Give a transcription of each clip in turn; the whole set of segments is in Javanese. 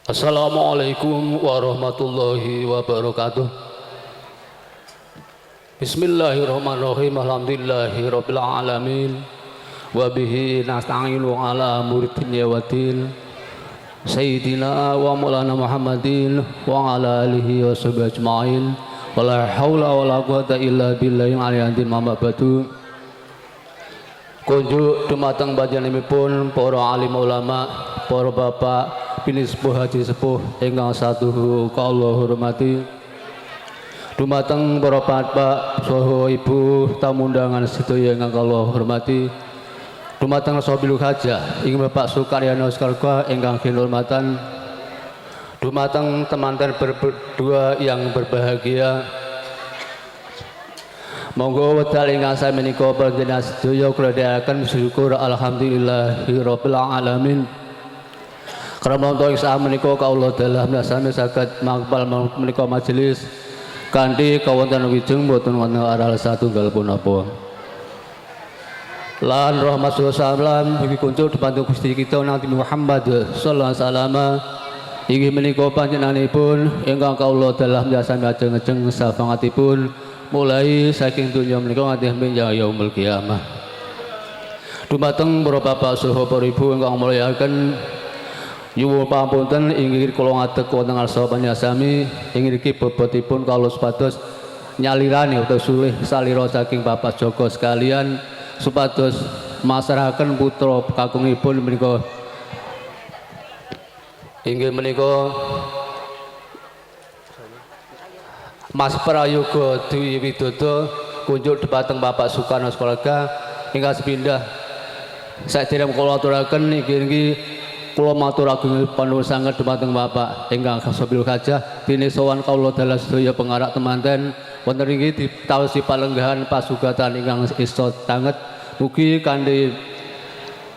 Assalamualaikum warahmatullahi wabarakatuh. Bismillahirrahmanirrahim. Alhamdulillahirabbil alamin. Wa bihi nasta'inu ala muridin yawadin. Sayyidina wa maulana Muhammadin wa ala alihi wa sahbihi ajma'in. Wala haula wala quwata illa billahil aliyyil azim. Kunjuk dumateng panjenenganipun para alim ulama, para bapak bini sepuh haji sepuh ingkang satuhu kula hormati. Dumateng para bapak saha ibu tamu undangan sedaya ingkang kula hormati. Dumateng sahabil hajah ing Bapak Sukaryana Skarga ingkang kinurmatan. Dumateng teman-teman berdua yang berbahagia. Monggo wedal ingkang sami menika panjenengan sedaya kula dherekaken syukur alhamdulillahirabbil alamin. Karena untuk saat menika kaula dalam sami saged mangpal menika majelis kanthi kawontenan wijeng boten wonten aral satunggal punapa. Lan rahmat salam bagi kunjuk depan Gusti kita Nabi Muhammad sallallahu alaihi wasallam. Inggih menika panjenenganipun ingkang kaula dalam sami ajeng-ajeng sapangatipun mulai saking dunya menika nganti menjang yaumul kiamah. Dumateng para bapak saha para ibu ingkang mulyaken nyuwun pamunten inggih kula ngadeg wonten ngarsa panjenengan inggih iki bobotipun kawula supados nyalirani utawa sulih salira saking bapak Joko sekalian supados masrahaken putra kakungipun menika inggih menika Mas Prayoga Dwi Widodo kunjuk dhateng Bapak Sukarno Keluarga ingkang sepindah sadherek kula aturaken inggih kula matur ageng panuwun sanget dhumateng Bapak ingkang sabil hajah dene sowan kawula dalah sedaya pengarak temanten wonten inggih ditaosi palenggahan pasugatan ingkang isa sanget mugi kanthi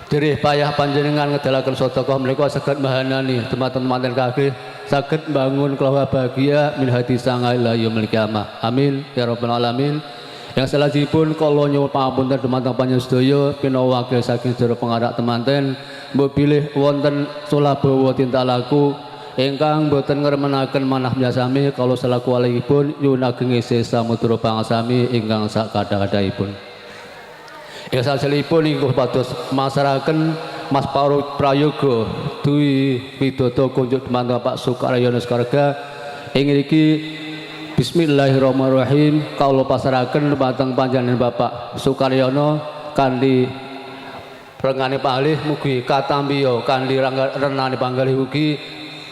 derih payah panjenengan ngedalaken sedekah menika saged mahanani teman-teman kagih saged bangun keluarga bahagia min hati sanga ila yaumil kiamah. Amin ya rabbal alamin. Yang salajengipun kula nyuwun pamunten dumateng panjenengan sedaya pinawa wakil saking sedaya pengarak temanten mbok bilih wonten sulabawa tinta laku ingkang boten ngremenaken manah sami kala selaku walipun nyuwun ageng isih samudra pangasami ingkang sak kathah-kathahipun. Ing salajengipun inggih pados masaraken Mas Prayoga Dwi Widodo kunjuk dumateng Pak Sukaryana Skarga ing ngriki bismillahirrahmanirrahim kawula pasrahaken dumateng panjenengan Bapak Sukaryana kanthi rengane palih mugi katambiya kanthi renane panggalih ugi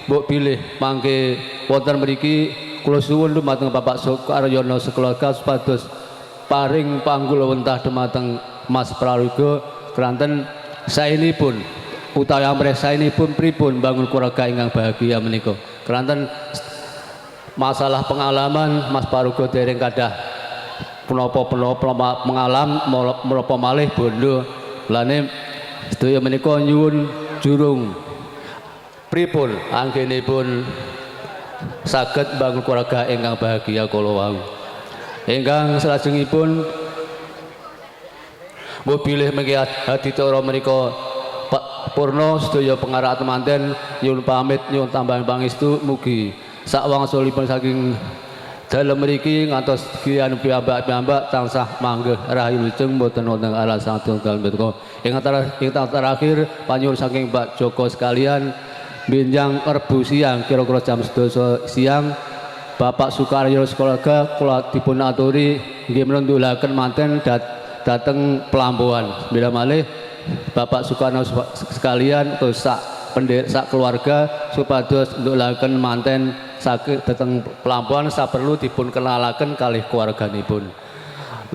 mbok bilih mangke wonten mriki kula suwun dumateng Bapak Sukaryana sekeluarga supados paring panggulawentah dumateng Mas Prayoga keranten saenipun utawi amrih saenipun pripun bangun keluarga ingkang bahagia menika keranten masalah pengalaman Mas Prayoga dereng kadah punapa-punapa mengalam menapa malih bondo lane sedaya menika nyuwun jurung pripun anggenipun saged bangun keluarga ingkang bahagia kala wau ingkang salajengipun mobilih mengki haditara menika Pak Purno sedaya pengarak temanten nyuwun pamit nyuwun tambahan pangestu mugi sak wangsulipun saking dalem mriki ngantos kian piyambak-piyambak tansah manggih rahayu wilujeng boten wonten alasan tunggal menika ingkang terakhir panyuwun saking Pak Joko sekalian benjang Rebu siang kira-kira jam 12 siang Bapak Sukaryo Keluarga kula dipun aturi nggih mlendulaken manten dateng Pelambuan bila malih Bapak Sukarno sekalian terus sak keluarga supados ndulaken manten saged dateng Pelambuan saperlu dipun kenalaken kalih keluarganipun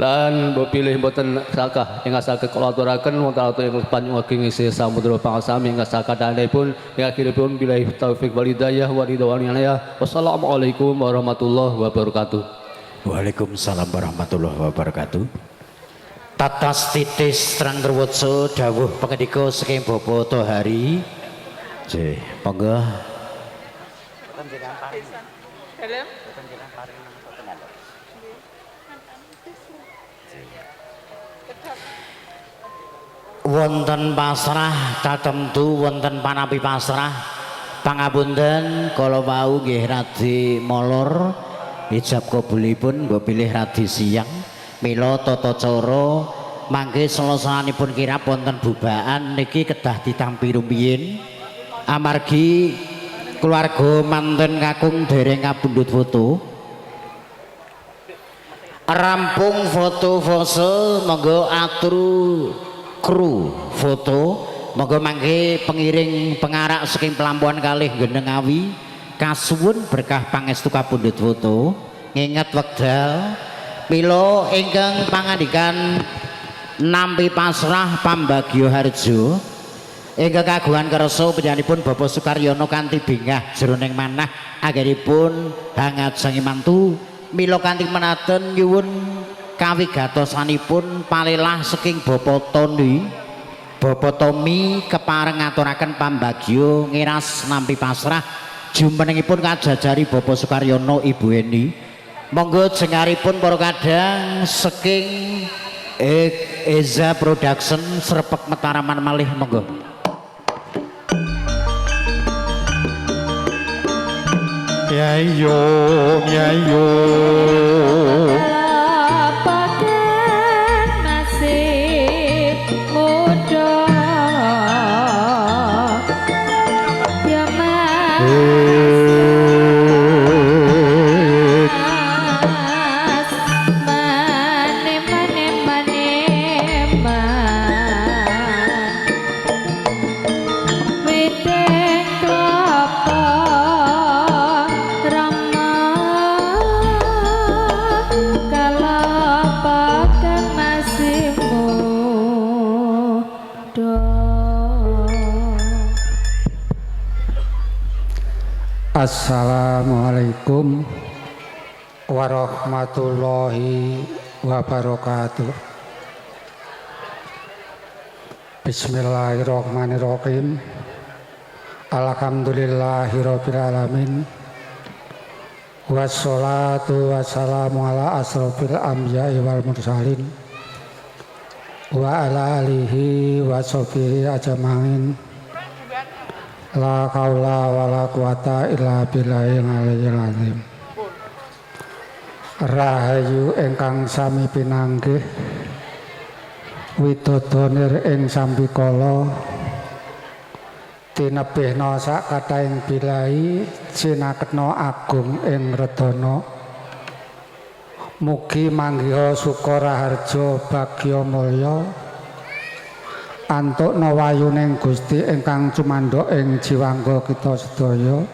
lan mbok pilih mboten sakah ingkang saged kula aturaken wonten ing panjenengan isih samudra pangasami ingkang sakadhanipun ing akhiripun billahi taufik wal hidayah wa ridwan ya wassalamualaikum warahmatullahi wabarakatuh. Waalaikumsalam warahmatullahi wabarakatuh. Tatas titis terang terwotso dawuh pengendika saking Bapak Tohari. Nggih, monggo. Wonten pasrah tatemtu wonten panapi pasrah Pangapunten kala wau nggih radi molor ijab kabulipun mbok pilih radi siang mila tata cara mangke selesanipun kirap wonten bubaan niki kedah ditampi rumiyin amargi keluarga manten kakung dereng kapundhut foto rampung foto pose monggo aturu kru foto monggo mangke pengiring pengarak saking Pelambuan kalih Genengawi kasuwun berkah pangestu kapundhut foto nginget wekdal mila ingkang pangandikan nampi pasrah Pambagio Harjo ingkang kagungan kersa panjenenganipun Bapak Sukaryono kanthi bingah jroning manah anggenipun hangat sangi mantu mila kanthi menaten nyuwun kawigatosanipun palelah saking Bapak Tony Bapak Tommy kepareng ngaturaken pambagio ngiras nampi pasrah jumenengipun kajajari Bapak Sukaryono Ibu Eni monggo jengaripun para kadang saking Eza Production Srepek Mataraman malih monggo Yayo yayo Assalamualaikum warahmatullahi wabarakatuh. Bismillahirrahmanirrahim. Alhamdulillahirabbil alamin. Wassalatu wassalamu ala asrofil anbiya'i wal mursalin wa ala alihi wa sahbihi ajmain. La haula wala quwata illa billahil aliyyil azim. Rahayu ingkang sami pinanggih widodonir ing sambikala tinebihna sak kathahing bilahi sinaketna agung ing redana mugi manggiha suka raharja bagya mulya antukna wayuning Gusti ingkang cumandhok ing jiwangga kita sedaya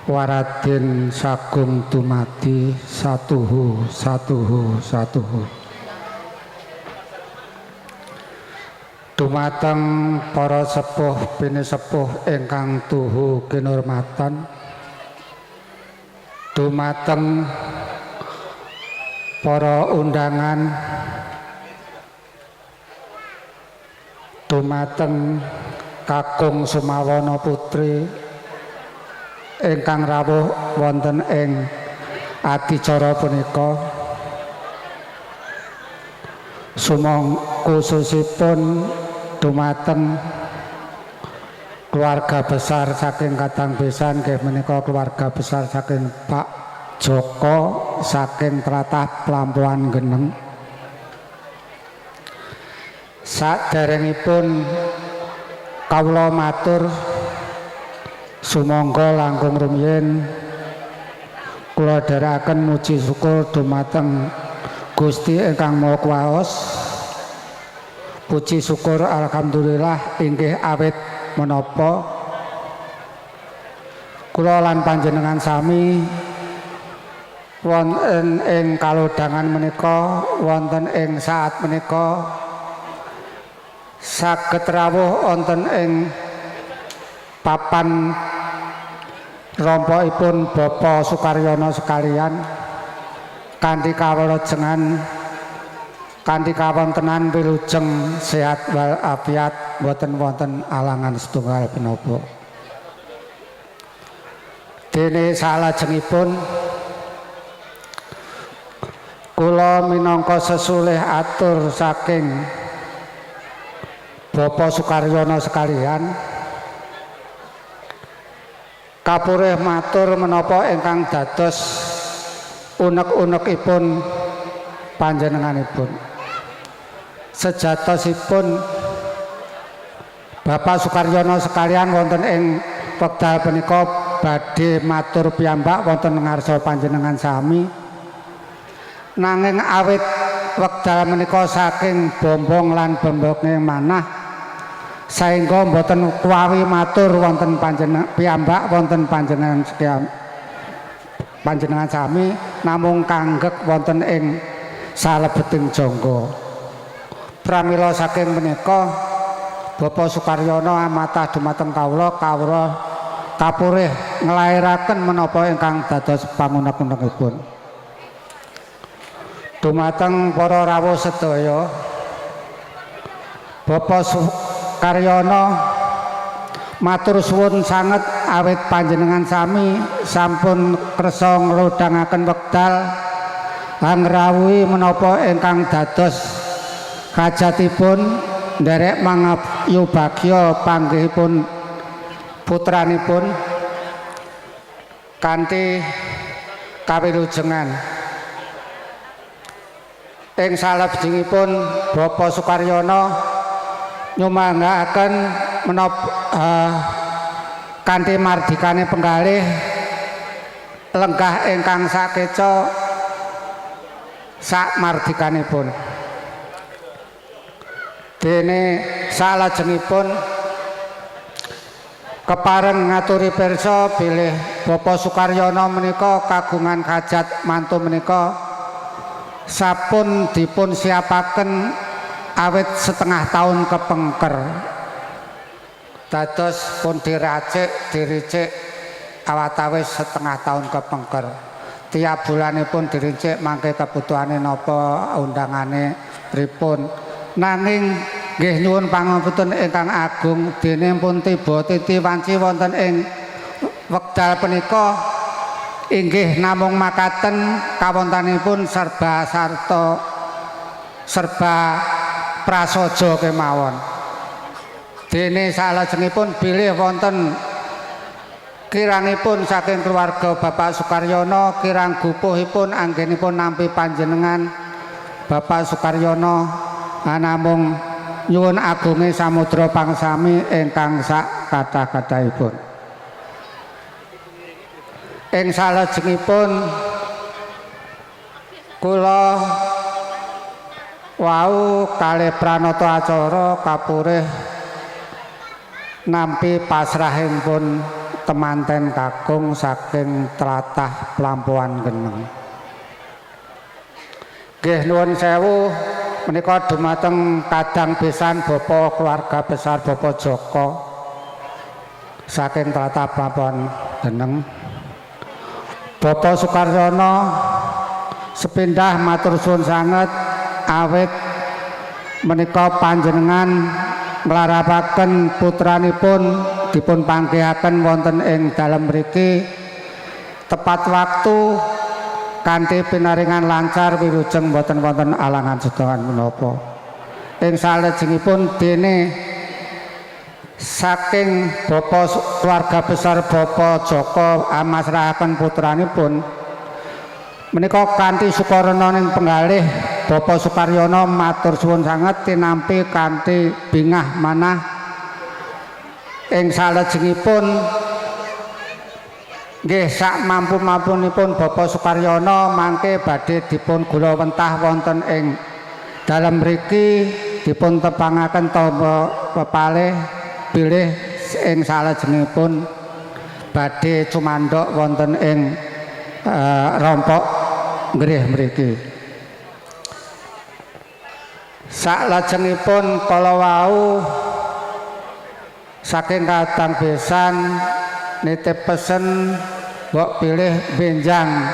waradin sagung dumadi satuhu dumateng para sepuh pinisepuh ingkang tuhu kinurmatan dumateng para undangan dumateng kakung Sumawana Putri ingkang rawuh wonten ing adicara punika sumong khususipun dumateng keluarga besar saking Kadang Besan nggih menika keluarga besar saking Pak Joko saking tlatah Pelambuan Geneng. Saderengipun kawula matur sumangga langkung rumiyin kula dherekaken muji syukur dumateng Gusti ingkang Maha Kuwaos. Puji syukur alhamdulillah inggih awit menapa kula lan panjenengan sami wonten ing kalodhangan menika wonten ing saat menika saged rawuh wonten ing papan rompokipun Bapak Sukaryono sekalian kanthi kawelajengan kanthi kawontenan wilujeng sehat wal afiat boten wonten alangan setunggal menapa. Dene salajengipun kula minangka sesulih atur saking Bapak Sukaryono sekalian kapurih matur menapa ingkang dados unek-unekipun panjenenganipun. Sejatosipun Bapak Sukaryono sekalian wonten ing wekdal punika badhe matur piyambak wonten ngarsa panjenengan sami. Nanging awit wekdal menika saking bombong lan bembonge manah saengga mboten kuwawi matur wonten panjenengan piyambak wonten panjenengan sekian panjenengan sami namung kanggek wonten ing salebeting jangga. Pramila saking menika Bapak Sukaryono amatah dumateng kawula kapurih nglairaken menapa ingkang dados pangunek-unekipun. Dumateng para rawuh sedaya, Bapak Sukaryono matur suwun sanget awit panjenengan sami sampun kersa nglodhangaken wekdal angrawuhi menapa ingkang dados kajatipun nderek mangayu bagya panggihipun putranipun kanthi kawilujengan. Ing salebetipun Bapak Sukaryono nyumanggaken menapa kanthi mardikane penggalih lenggah ingkang sakeca sak mardikanipun. Dene salajengipun kepareng ngaturi pirsa bilih Bapak Sukaryono menika kagungan hajat mantu menika sampun dipun siapaken awit setengah tahun kepengker. Dados pun diricik awatawis setengah tahun kepengker. Tiap bulanipun diricik mangke kebutuhane napa undangane pripun. Nanging nggih nyuwun pangapunten ingkang agung dene pun tiba titi wanci wonten ing wekdal punika inggih namung makaten kawontenipun serba prasaja kemawon. Dene salajengipun bilih wonten kirangipun saking keluarga Bapak Sukaryono kirang gupuhipun anggenipun nampi panjenengan Bapak Sukaryono namung nyuwun agunge samudra pangsami ingkang sak kathah-kathahipun. Ing salajengipun kula wau kalih pranata acara kapurih nampi pasrahipun temanten kakung saking tlatah Plampuan Geneng. Nggih nuwun sewu menika dumateng kadang besan Bapak keluarga besar Bapak Joko saking tlatah Plampuan Geneng. Bapak Sukaryono sepindah matur suwun sanget awit menika panjenengan nglarapaken putranipun dipun panggihaken wonten ing dalem mriki tepat waktu kanthi pinaringan lancar wilujeng boten wonten alangan sedahan menapa. Ing salajengipun dene saking Bapak keluarga besar Bapak Joko amasrahaken putranipun menika kanthi sukarana ning penggalih Bapak Sukaryono matur suwun sanget tinampi kanthi bingah manah ing salajengipun nggih sak mampu-mampunipun Bapak Sukaryono mangke badhe dipun gula wentah wonten ing dalem mriki dipun tepangaken tamba pepalih bilih ing salajengipun badhe cumandhok wonten ing rompok nggih mriki. Salajengipun kala wau saking kadang besan nitip pesen mbok pilih benjang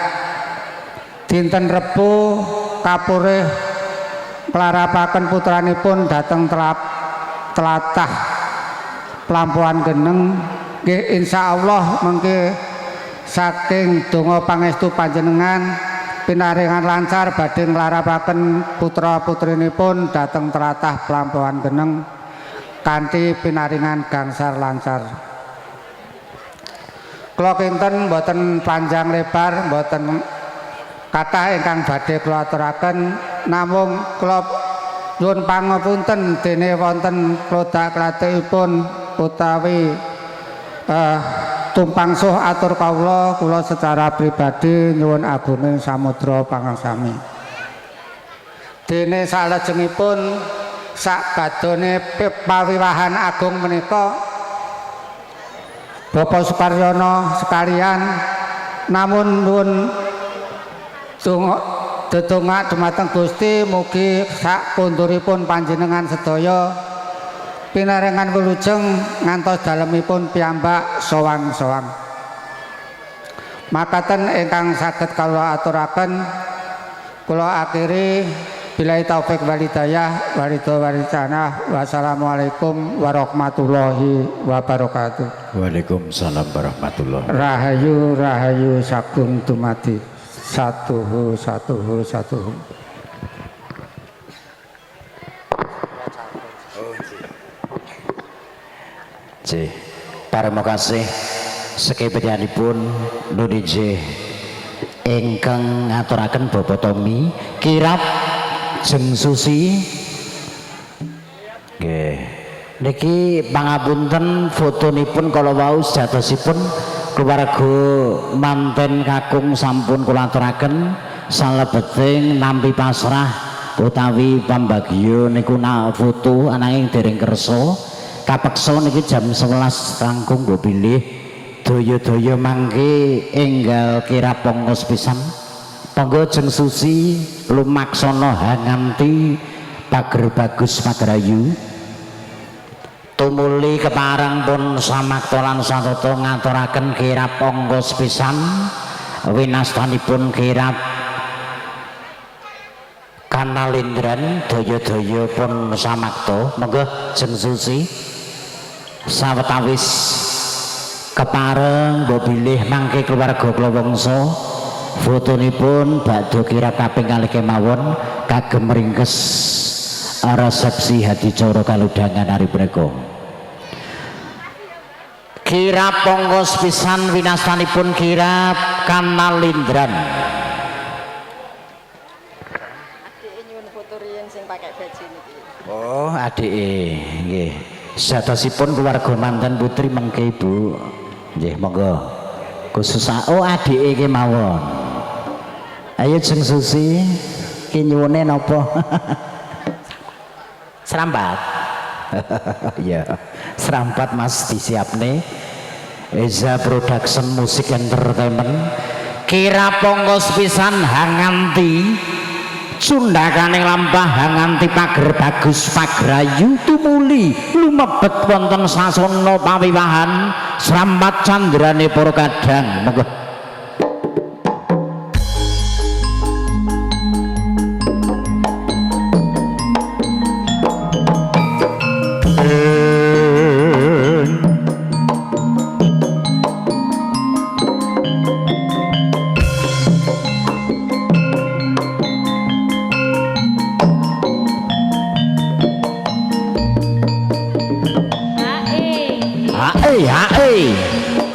dinten Rebo kapurih nglarapaken putranipun dhateng tlatah Plampuan Geneng. Nggih insyaallah mengke saking donga pangestu panjenengan pinaringan lancar badhe nglarapaken putra putrinipun dhateng tlatah Plampuan Geneng kanthi pinaringan gangsar lancar. Kula kula kinten mboten panjang lebar, mboten kathah ingkang badhe kula aturaken, namung kula nyuwun pangapunten dene wonten produk klathikipun utawi tumpangsuh atur kawula secara pribadi nyuwun agunging samudra pangarsami. Dene salajengipun sakbadone pawiwahan agung menika Bapak Sukaryono sekalian namun nuwun dedonga dumateng Gusti mugi sak punduripun panjenengan sedaya pinaringan wilujeng ngantos dalemipun piyambak sowang-sowang. Makaten ingkang saged kula aturaken kula akhiri billahi taufik wal hidayah waridho waridana. Wassalamualaikum warahmatullahi wabarakatuh. Waalaikumsalam warahmatullahi. Rahayu rahayu sagung dumadi satuhu. J. Parimo kasih sekepedianipun Nuni J. Ingkang ngaturaken Bapak Tommy kirap jeng Susi. Nggih. Niki pangapunten fotonipun kala wau sejatosipun keluarga manten kakung sampun kula aturaken salebeting nampi pasrah utawi pambagio niku foto ananging dereng kersa kapeksa niki jam 11 langkung nggo bilih daya-daya mangke enggal kirap pongkos pisan. Monggo jeng Susi lumaksana hanganti pager bagus pagrayu tumuli kepareng pun samakta lan satata ngaturaken kirap pongkos pisan winastanipun kirap kanalindran daya-daya pun samakta. Monggo jeng Susi sawetawis kepareng mbok bilih mangke keluarga kula wangsa fotonipun badhe kirap kaping kalih kemawon kagem ringkes resepsi hadicara kaludangan hari punika. Kirap pongkos pisan winastanipun kirap kanalindran. Adike nyuwun foto riyen sing pakai baju niki. Oh, adike nggih. Sadosipun keluarga manten putri mengke Ibu. Nggih, monggo. Khusus oh adike iki mawon. Ayo jeng Susi, ki nyuwune napa? Serampat. Ya, serampat Mas disiapne. Eza Production Music Entertainment. Kirap pongkos pisan hanganti sundakaning lampah hanganti pager bagus pagrayu tumuli lumebet wonten sasana pawiwahan srampat candrane para kadang. Monggo.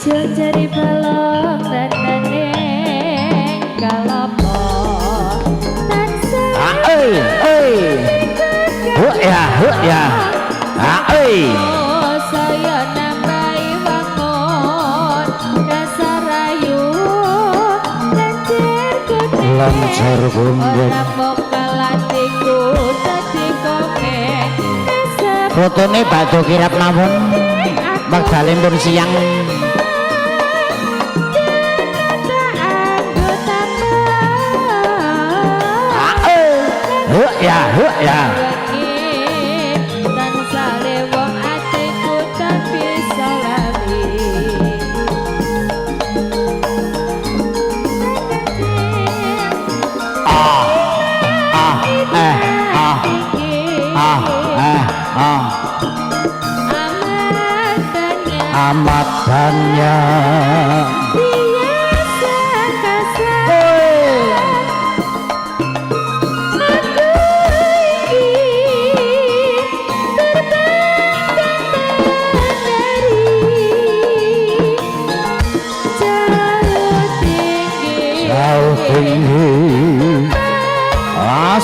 Jajari balok tandane kalopo tansah ya saya nambahi wangun dasar ayu lancar kunden ora mokal atiku dadi komen fotone badhe kirap mawon wekdale pun siang. Ya. Dan sale wong atiku tapi salami. Amat banyak biasa kasar aku ini terbang dari As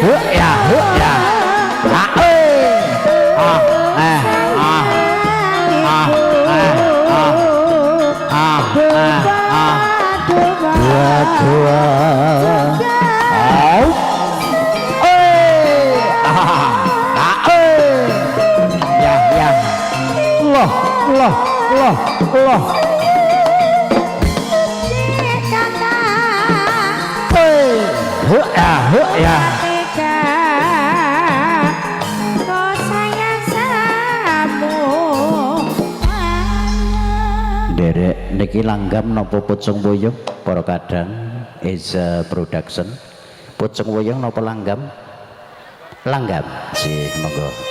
Satu ya dua ya loh ya Kau sayang sama derek niki langgam napa Pucung Wuyung para kadang Eza Production Pucung Wuyung napa langgam sih monggo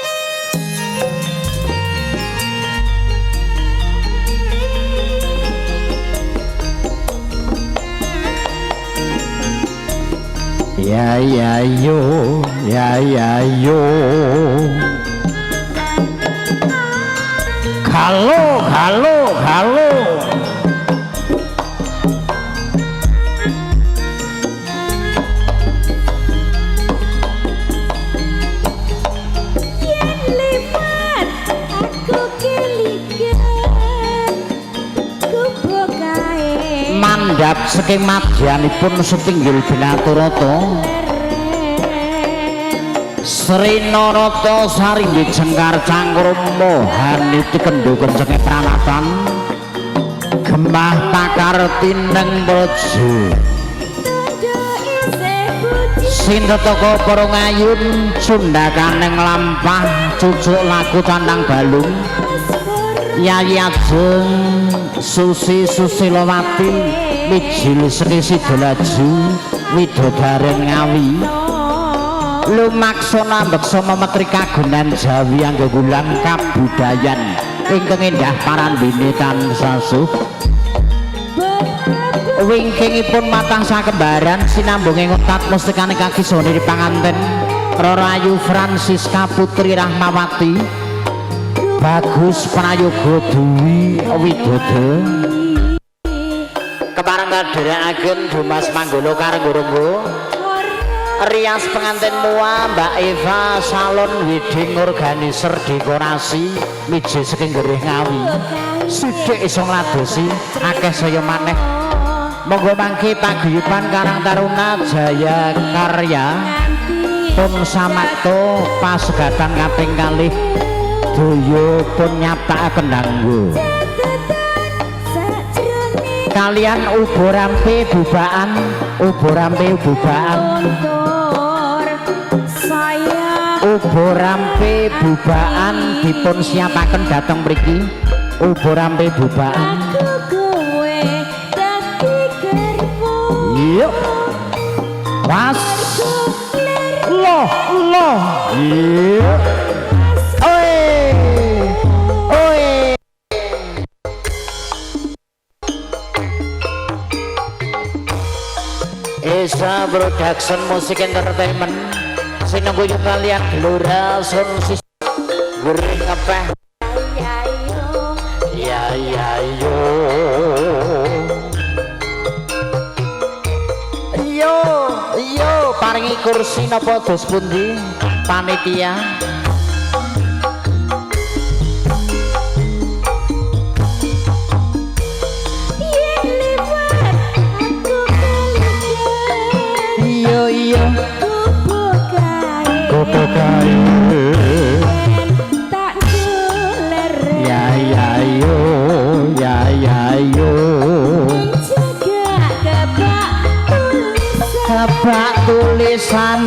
ya yo halo mandap saking madyanipun setinggil Binaturata Sri Narata saringgih jengkar cangkrum mohaniti kendho kencenge pranatan gembah takar tineng bojo Sindetaka para ngayun sundakaning lampah cucuk laku candang balung Yayi Ajeng Susi Susilowati Mijil Sri Sidolaju Widodaren Ngawi lumaksana mbeksa memetri kagunan Jawi anggegulang kabudayan ingkang endah parandene tansah suh wingkingipun matang sakembaran sinambunging utat mustikane kaki sone di panganten Rarayu Francisca Putri Rahmawati Bagus Prayoga Dewi Widodo kepareng kadherekaken Dumas Manggala Karenggo rias pengantin mua Mbak Eva salon wedding organizer dekorasi miji saking Gerih Ngawi sithik iso ngladosi akeh saya maneh monggo mangke paguyuban Karang Taruna Jaya Karya pun samakto pasegatan kaping kalih daya pun nyaptakaken danggo kalian uborampe bubaan uborampe bubaan dipun siapaken dateng mriki uborampe bubaan yuk was loh yuk Eza Production Musik Entertainment sinengguyu kalian Gelora Sound System Gerih ngepeh yo paringi kursi napa dos pundi panitia iya gopo kae tak doler ya yo kabak tulisan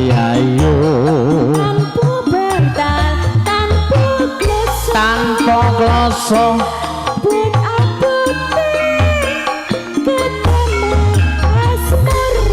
ya yo tanpa kloso ben abute ketemu asmara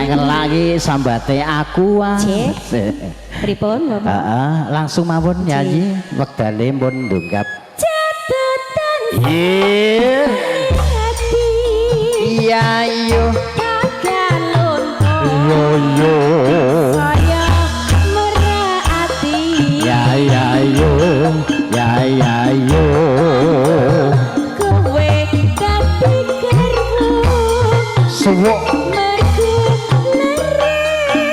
ngaturaken lagi sambate aku Cek. Pripun Bapak? Heeh, langsung mawon nyanyi wektane pun ndungkap. Cetetan Iya. hati Iya yo. tagalon Yo yo. saya merhati Ya ya yo. Ya ya yo. kowe dadi garpu Suwuk. mergo lereng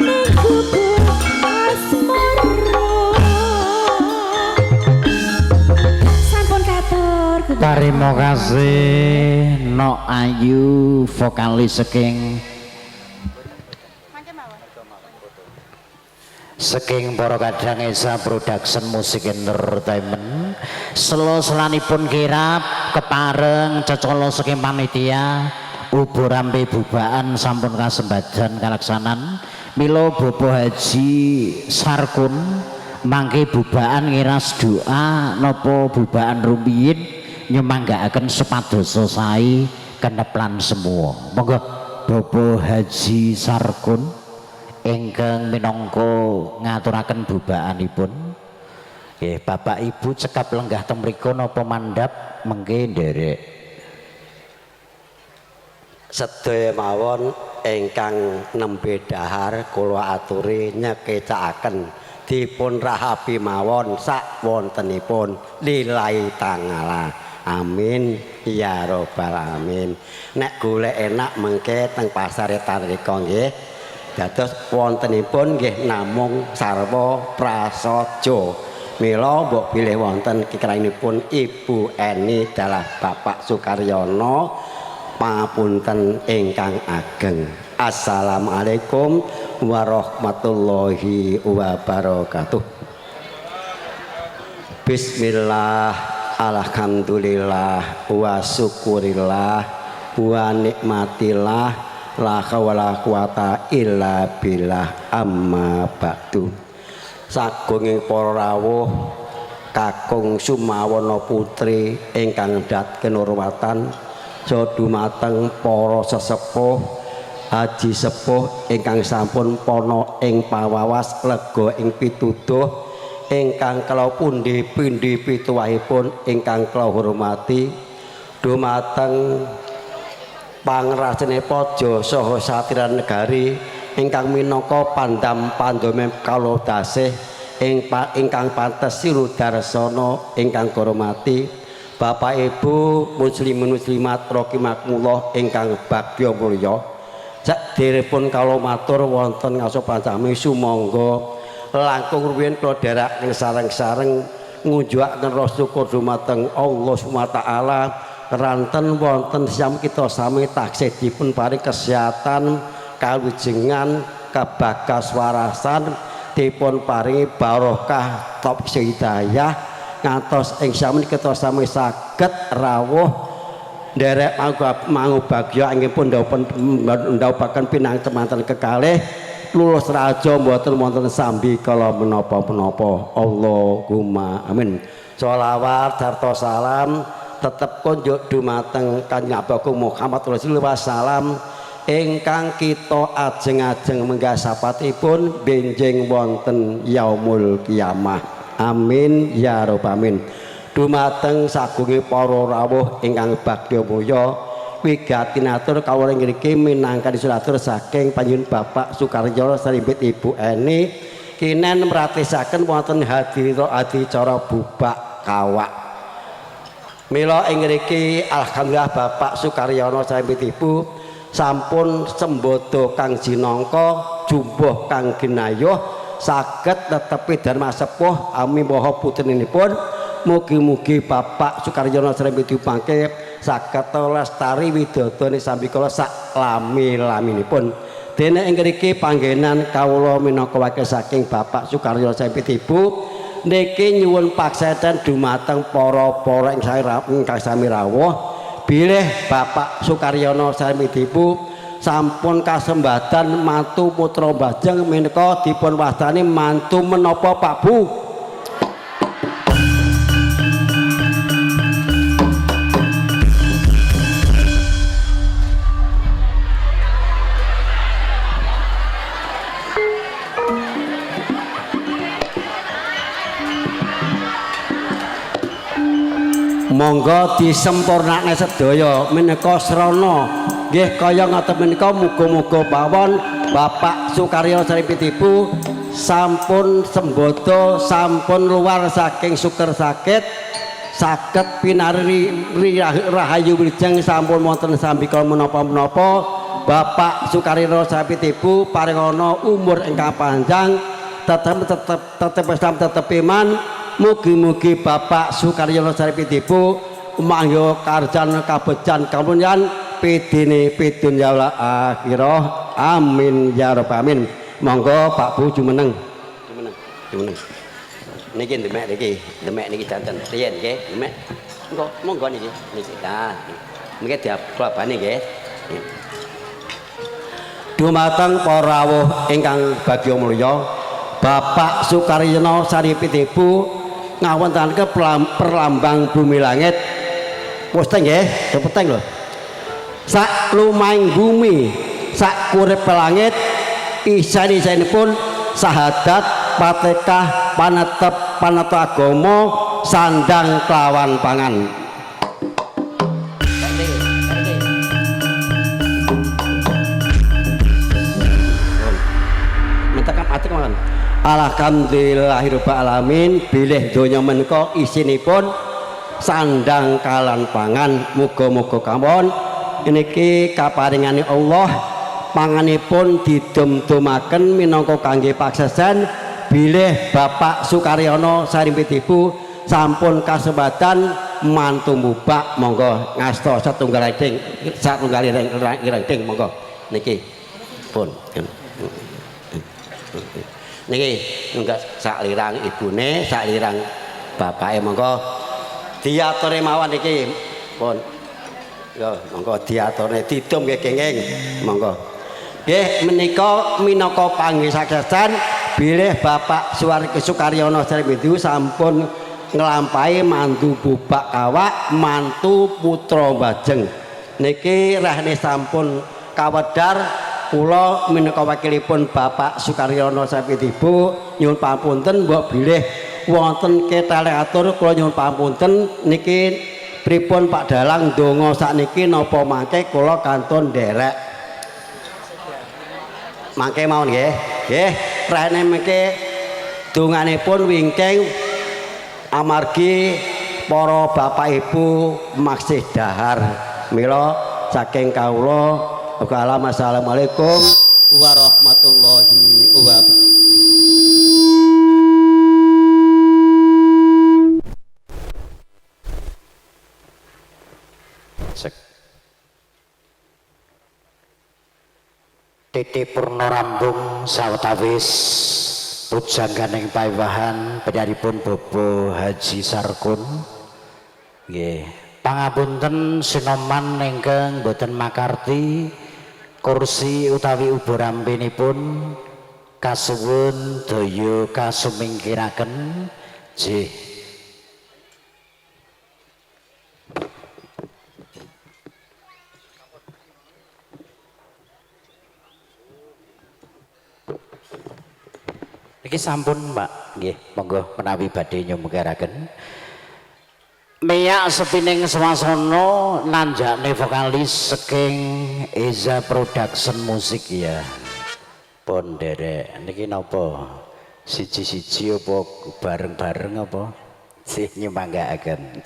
ning kubur asmara sampun katur Terima kasih Nok Ayu vokalis saking para kadang Esa Production Musik Entertainment selo-selanipun kirap kepareng cecolo saking panitia ubur rampe bubaan sampun kasembadan kalaksanan milo Bobo Haji Sarkun mangke bubaan ngiras doa nopo bubaan rumiyin nyemanggaaken sepadoso sae keneplan semua monggo Bobo Haji Sarkun ingkang minangka ngaturaken bubaanipun nggih Bapak Ibu cekap lenggah teng mriku napa mandhap mengke nderek sedaya mawon ingkang nembe dahar kula aturi nyekecakaken dipun rahapi mawon sak wontenipun lillahi ta'ala amin ya robbal alamin nek golek enak mengke teng pasare Tarika nggih dados wontenipun nggih namung sarwa prasaja mila mbok bilih wonten kikrainipun Ibu Eni dalah Bapak Sukaryono pangapunten ingkang ageng. Assalamualaikum warahmatullahi wabarakatuh. Bismillah, alhamdulillah, wa syukurillah, wa nikmatillah, la hawla quwata illa billah, amma ba'du. Sagunging para rawuh kakung sumawana putri ingkang datken hormatan dumateng para sesepuh haji sepuh ingkang sampun pono ing pawawas lega ing pituduh ingkang kala pundi-pundi pituwahipun ingkang kula hormati dumateng pangrajane Paja saha satiran negari ingkang minangka pandam pandome kala dasih ingkang pantes sirudarsana ingkang hormati Bapak Ibu muslimin muslimat rahimakumullah ingkang bagya mulya sadèrèngipun kula matur wonten ngaso pancami sumangga langkung rumiyin kula dherek ing sareng-sareng ngunjukaken rasa syukur dumateng Allah Subhanahu wa taala ranten wonten siam kita sami taksih dipun paring kesehatan kawijengan kabagas warasan dipun paringi barokah top hidayah ngantos ing sami kita sami saged rawuh nderek mangubagya inggihipun ndhawuhaken pinang temanten kekalih lulus raja mboten wonten sambi kala menapa-menapa Allahumma amin. Sholawat sarta salam tetep kunjuk dumateng Kanjeng Agung Muhammad Rasulullah sallam ingkang kita ajeng-ajeng menggah sapatipun benjing wonten yaumul kiamah. Amin ya rabbal alamin. Dumateng sagunge para rawuh ingkang bagya mulya wigati natur kawula ngriki minangka disuratur saking panjenengan Bapak Sukaryono sarimbit Ibu Eni kinen mratisaken wonten adicara bubak kawak. Mila ing ngriki alhamdulillah Bapak Sukaryono sarimbit Ibu sampun sembodo kang jinangka jumbuh kang ginayuh saged netepi dharma sepuh ami maha putrinipun mugi-mugi Bapak Sukaryono sarimbit Ibu mangke saged lestari widodone sambi kala sak lami-laminipun dene ing ngriki panggenan kawula minangka wakil saking Bapak Sukaryono sarimbit Ibu niki nyuwun pakseten dumateng para-para ingkang sami rawuh bilih Bapak Sukaryono sarimbit Ibu sampun kasembadan mantu putra bajeng menika dipun wastani mantu menapa Pak Bu? monggo disempurnakne sedaya menika srana nggih kaya ngoten menika muga-muga pawon Bapak Sukaryo Saripitipu sampun sembodo sampun luar saking suker sakit saged pinari rahayu wilujeng sampun wonten sambika menapa-menapa Bapak Sukaryo Saripitipu paringana umur ingkang panjang tetep Islam tetep iman. Mugi-mugi Bapak Sukaryo Saripitipu mangyo karjan kabejan kamunyan pidine pidunya wal akhirah amin ya rabbal alamin. Monggo Pak Bu jumeneng niki demek niki danten riyen nggih demek monggo niki nah niki diaplabane nggih dumateng para rawuh ingkang bagya mulya Bapak Sukaryo Saripitipu ngawontenaken perlambang bumi langit wosteng nggih peteng lho sak lumahing bumi sak kurip langit isan-isanipun sahadat patekah panetep agama sandang kelawan pangan mentekap ati kemawon alhamdulillahirabbil alamin bilih donya menika isinipun sandang kalan pangan muga-muga kawon niki kaparingane Allah panganipun didum-dumaken minangka kangge paksesen bilih Bapak Sukaryo Saripitipu sampun kasempatan mantu mubak monggo ngasta satunggal ireng monggo niki pun niki nunggak sak lirang ibune sak lirang bapake monggo diatore mawon niki pun yo monggo diatore didum nggih kenging monggo nggih menika minangka panggesakesan bilih Bapak Sukaryo Saripitipu sampun nglampahi mantu bubak kawak mantu putra bajeng niki rahne sampun kawedar kula minangka wakilipun Bapak Sukaryo Saripitipu nyuwun pamunten mbok bilih wonten ketalih atur kula nyuwun pamunten niki pripun Pak Dalang donga sakniki napa mangke kula kantun nderek mangke mawon nggih nggih rene mengke donganipun wingking amargi para bapak ibu maksih dahar mila saking kawula assalamualaikum warahmatullahi wabarakatuh. Titi Purno Rambung sawetawis pujangganing paewahan penyanipun Bobo Haji Sarkun nggih pangapunten sinoman ingkang boten makarti kursi utawi uborampinipun kasuwun daya kasumingkiraken nggih niki sampun Mbak nggih monggo menawi badhe nyumengkaraken Miyak sepining swasana nanjakne vokalis saking Eza Production Musik ya. Pun derek niki napa? Siji-siji apa bareng-bareng apa? Sih nyumanggaaken.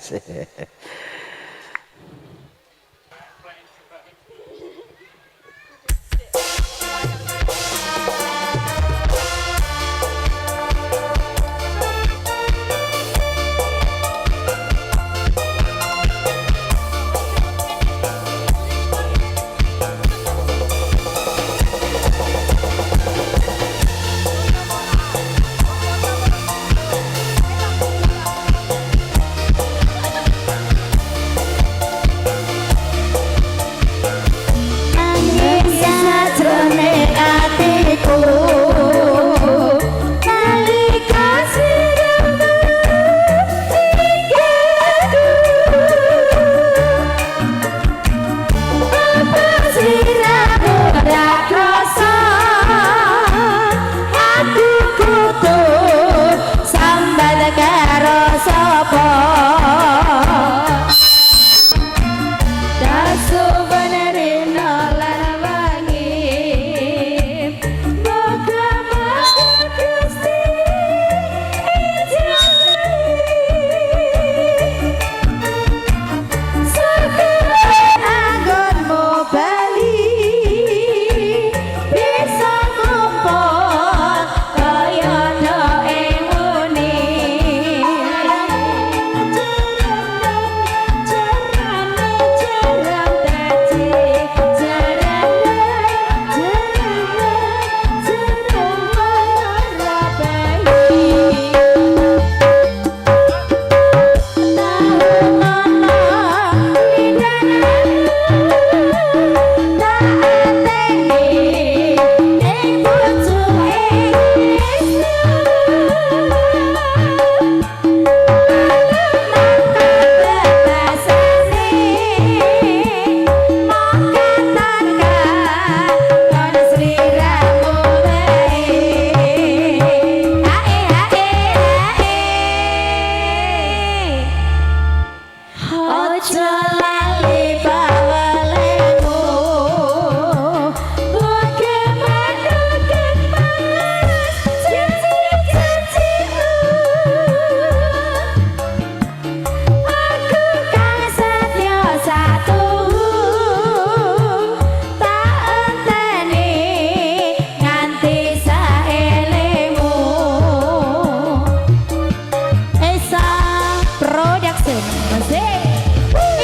production. Masih.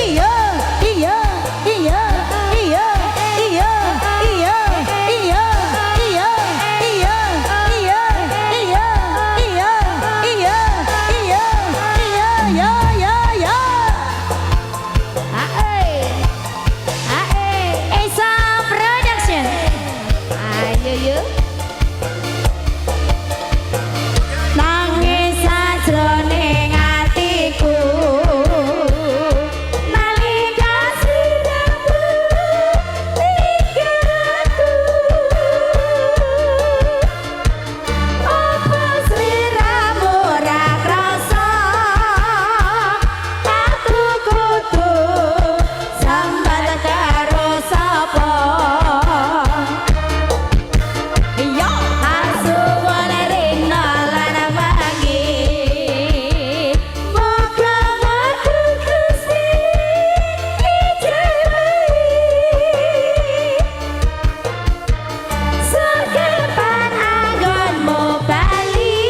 Iya, iya, iya, iya, iya, iya, iya, iya, iya, iya, iya, iya, iya, iya, iya, ya, ya, ya. Ae, ae, Esa Production. Ayo, yuk. Nangis sajroning atiku nalika sliramu ninggalku apa sliramu ora krasa aku kudu sambat karo sapa iya asuwon rina lan wangi moga watu Gusti ijabahi sekepan anggonmu bali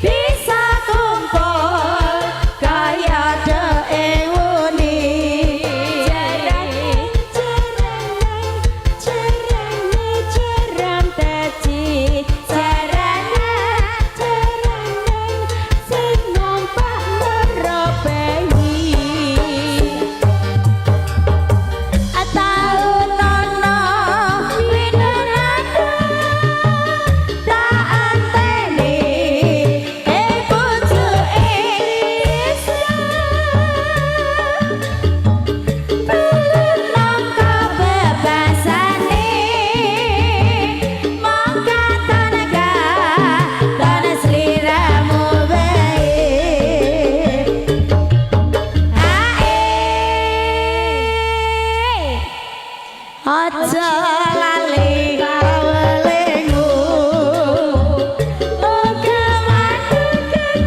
bisa kumpul kaya deuni jarane jeram teci jarane sing numpak merobehi ataun nono winarada tak anteni pucuke Islam kebebasane mongka tenaga dan sliramu baik aja lali kawelingu moga madukan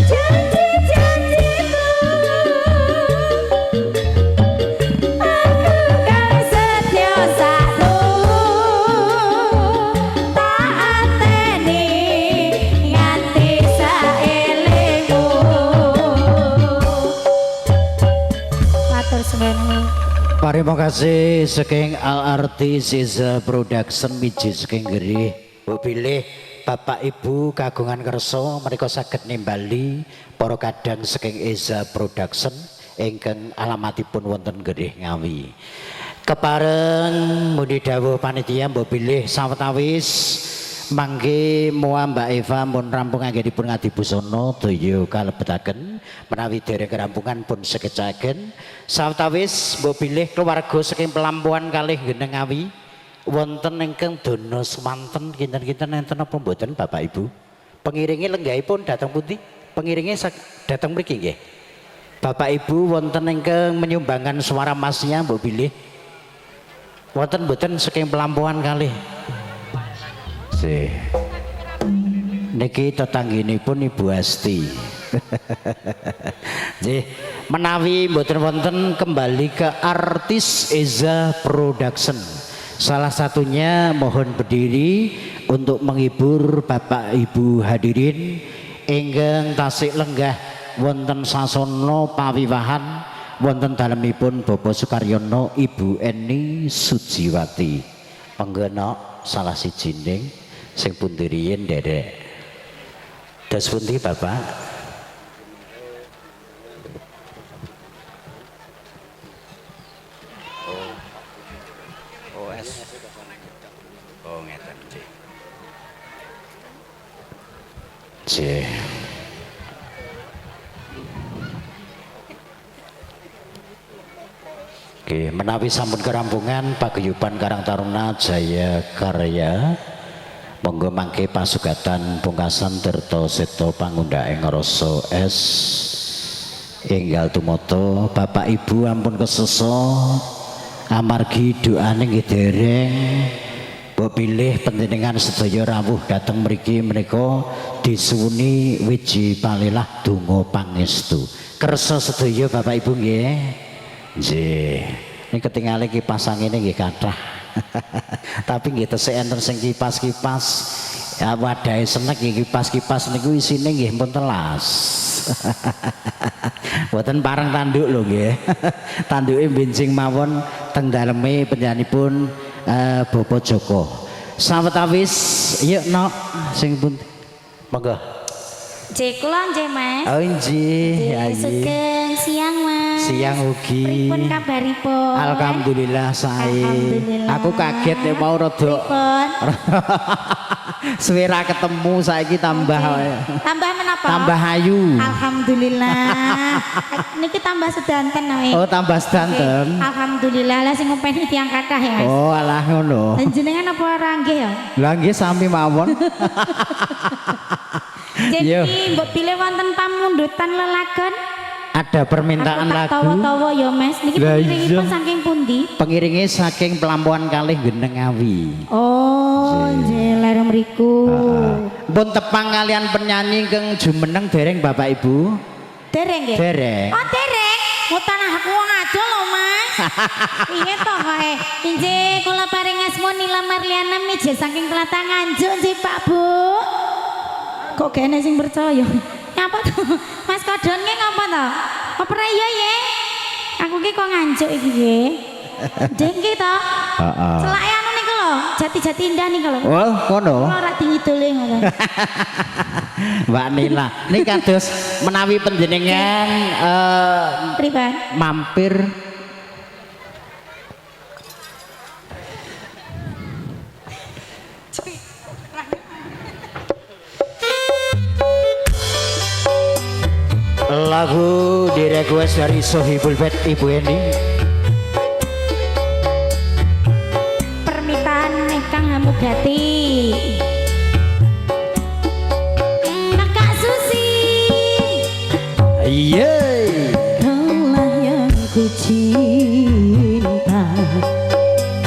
janji-janjimu aku kang setya sakno tak anteni nganti saelingmu matur suwun. Terima kasih saking LRT Ziza Production miji saking Gerih. Bu pilih Bapak Ibu kagungan kersa mereka saged nimbali para kadang saking Eza Production ingkang alamatipun wonten Gerih Ngawi. Kepareng muni dawuh panitia mbok pilih sawetawis mangke moa Mbak Eva mun rampung anggenipun ngadi busana daya kalebetaken menawi dereng kerampungan pun sekecaken sawetawis mbok pilih keluarga saking Pelambuan kalih Geneng Ngawi wonten ingkang dana semanten kinten-kinten enten apa mboten Bapak Ibu pengiringi lenggahipun dateng pundi pengiringi dateng mriki nggih Bapak Ibu wonten ingkang menyumbangkan suara masnya mbok pilih wonten mboten saking Pelambuan kalih niki tetangginipun Ibu Asti. Menawi mboten wonten kembali ke artis Eza Production. Salah satunya mohon berdiri untuk menghibur Bapak Ibu hadirin ingkang tasih lenggah wonten sasana pawiwahan wonten dalemipun Bapak Sukaryono Ibu Eni Sujiwati. Penggena salah sijining sing pundi riyin derek das pundi Bapak ngeten C Oke, menawi sampun kerampungan paguyuban Karang Taruna Jaya Karya monggo mangke pasugatan pungkasan Tirta Seta Pangundhaing Rasa S enggal tumoto Bapak Ibu ampun kesesa amargi doane nggih dereng mbok pilih panjenengan sedaya rawuh dhateng mriki menika disuwuni wiji palilah donga pangestu kersa sedaya Bapak Ibu nggih nggih ini ketinggalan kipas angin nggih kathah tapi nggih tesih enten sing kipas-kipas Ya wadahe senek iki kipas-kipas niku isine nggih pun telas. Mboten pareng tanduk lho nggih. Tanduke benjing mawon teng daleme penyanipun Bapak Joko. Sawetawis yuk nok sing pun monggo. Cek kula nggih Mas. Oh nggih, ayi. Sugeng siang Mas. Siang ugi. Pripun kabaripun? Alhamdulillah sae. Alhamdulillah. Aku kaget nek mau rada Pripun? suwera ketemu saiki tambah Tambah menapa? tambah ayu. Alhamdulillah. Niki tambah sedanten wae. Oh, tambah sedanten. Alhamdulillah lah sing ngopeni tiyang kathah ya Mas. Oh, alah ngono. Jenengan apa ora nggih ya? Lah nggih sami mawon. Yo. Jadi mbok pilih wonten pamundutan lelagon. Ada permintaan Aku tak lagu. tawa-tawa ya Mas. Niki Lah pengiringipun iya. saking pundi? Pengiringnya saking Pelambuan Kalih Gendeng Ngawi. Oh, nggih lereng mriku. Pun tepang kalian penyanyi keng jumeneng dereng Bapak Ibu. Dereng nggih? Dereng. Oh, dereng. Mutanah aku wong adol lho, Mas. Piye to kae? Injih kula paring asma Nila Marliana Mija saking Tlatah Nganjuk nggih Pak Bu. Kok kene sing percaya? Ngapa to? Mas Kodon nggih ngapa to? Apa iya ye? Aku ki kok nganjuk iki nggih. Nggih nggih to? Heeh. Celake anu niku lho, jati-jati indah niku lho. Oh, kono. Kula ora dingidule ngono. Mbak Nila, ini kados menawi panjenengan Pripun? mampir lagu direquest dari Sohibul Bed Ibu Eni. Permintaan ingkang hamugati. Kakak Susi. Yeay. Kaulah yang ku cinta,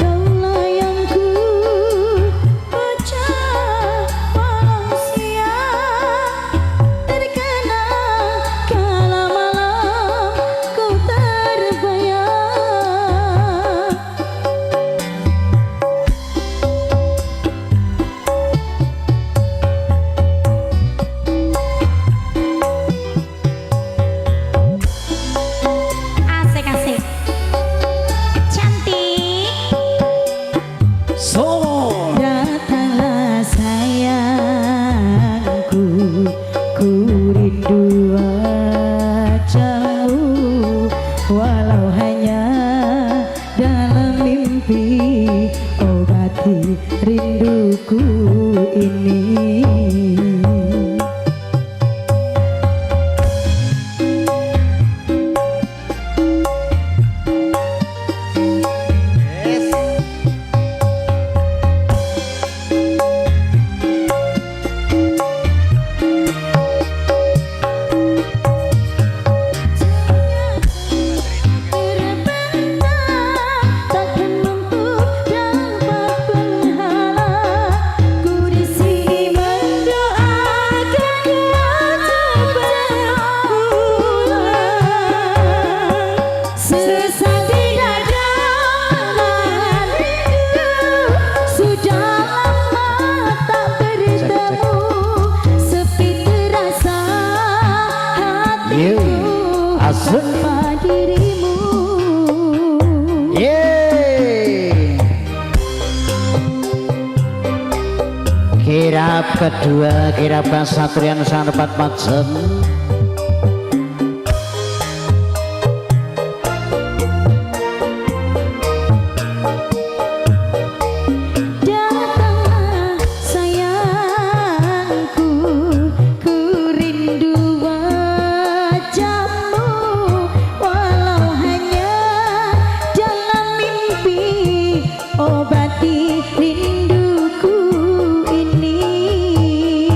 kaulah yang ku baca walau siang, terkenang kala malam ku terbayang. Asik-asik. Cantik. So Datanglah sayangku, ku rindu wajahmu, walau hanya dalam mimpi, obati rinduku ini. Takkan mampu dapat menghalang, ku di sini mendoakan pulang. Sesak di dada rindu, sudah lama tak bertemu, sepi terasa hatiku Asik. tanpa dirimu. Yeay. Kirap kedua, kirap Kasatrian Sanepat Pajen. Datanglah sayangku, ku rindu wajahmu, walau hanya dalam mimpi, obati rinduku ini.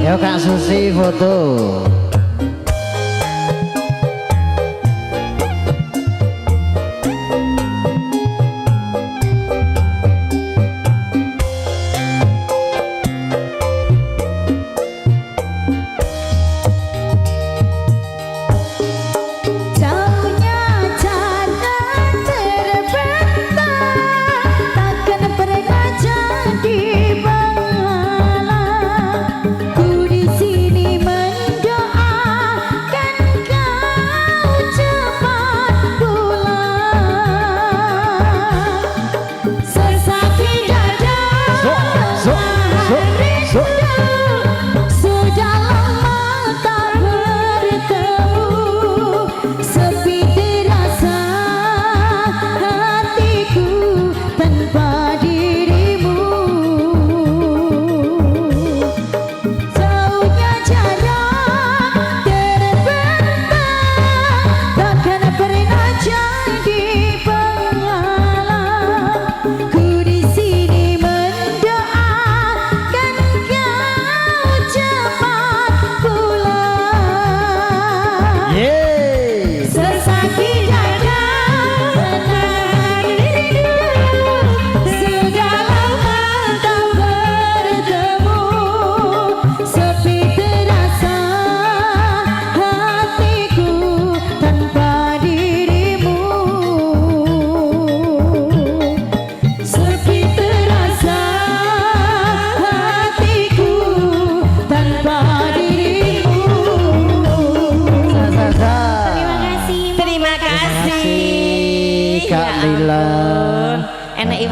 Yo Kak Susi foto. Jauhnya jangan terbentang, takkan pernah jadi penghalang.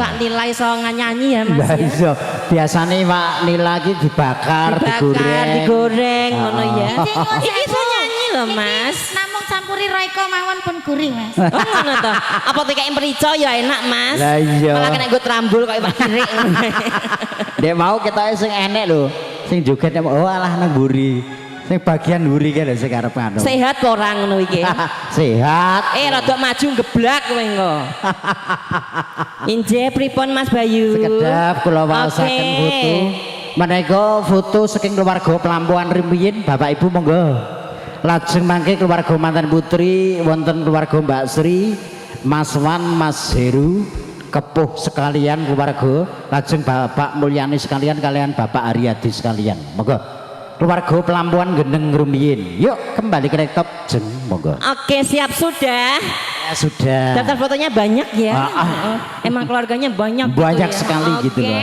Pak Nila iso nyanyi ya Mas Lah ya. iso. Biasane Pak Nila iki dibakar, digoreng ngono ya. Sing kok Iki iso nyanyi lho Mas. Namung campuri Royco mawon pun gurih Mas. Oh ngono to. Apa TKI merica ya enak Mas. Lah iya. Malah kena nggo trambul kok Pak Kirik. Dek mau ketoke sing enek lho. Sing joget oh alah nang mburi. Sing bagian mburi ki lho sing arep anu. Sehat apa ora ngono iki? Sehat. Rada maju geblak kowe engko. Inje pripun Mas Bayu? Sekedap kula waosaken foto. Menika foto saking keluarga Pelambuan Rimpiyin, Bapak Ibu monggo. Lajeng mangke keluarga mantan putri wonten keluarga Mbak Sri, Mas Wan, Mas Heru, kepuh sekalian keluarga, lajeng Bapak Mulyani sekalian kalian Bapak Aryadi sekalian. Monggo. Keluarga Pelambuan Gendeng Rumiyin. Yuk kembali ke laptop jeng monggo. Oke, siap sudah. Ya sudah. Daftar fotonya banyak ya. Emang keluarganya banyak. Banyak gitu ya? sekali gitu loh.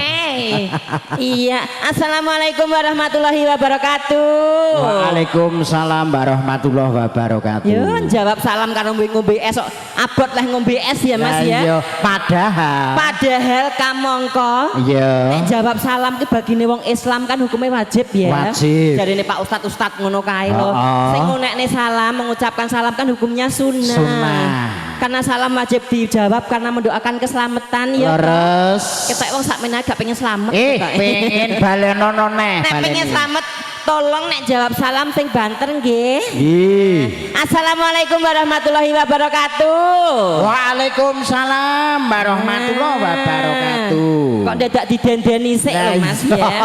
Iya. Assalamualaikum warahmatullahi wabarakatuh. Waalaikumsalam warahmatullahi wabarakatuh. Yo jawab salam karo ngombe es kok abot lah ngombe es ya Mas ya. Iya, padahal kamongko iya. jawab salam ki bagine wong Islam kan hukumnya wajib ya. Wajib. Jarine Pak Ustad ngono kae lho. Sing ngunekne salam mengucapkan salam kan hukumnya sunnah. Karena salam wajib dijawab karena mendoakan keselamatan ya. Leres. Ketok wong sak meneh gak pengen slamet. Pengen balenono neh. Nek pengen slamet tolong nek jawab salam sing banter nggih. Nggih. Assalamualaikum warahmatullahi wabarakatuh. Waalaikumsalam warahmatullahi wabarakatuh. Kok dadak didendeni sik lho Mas ya.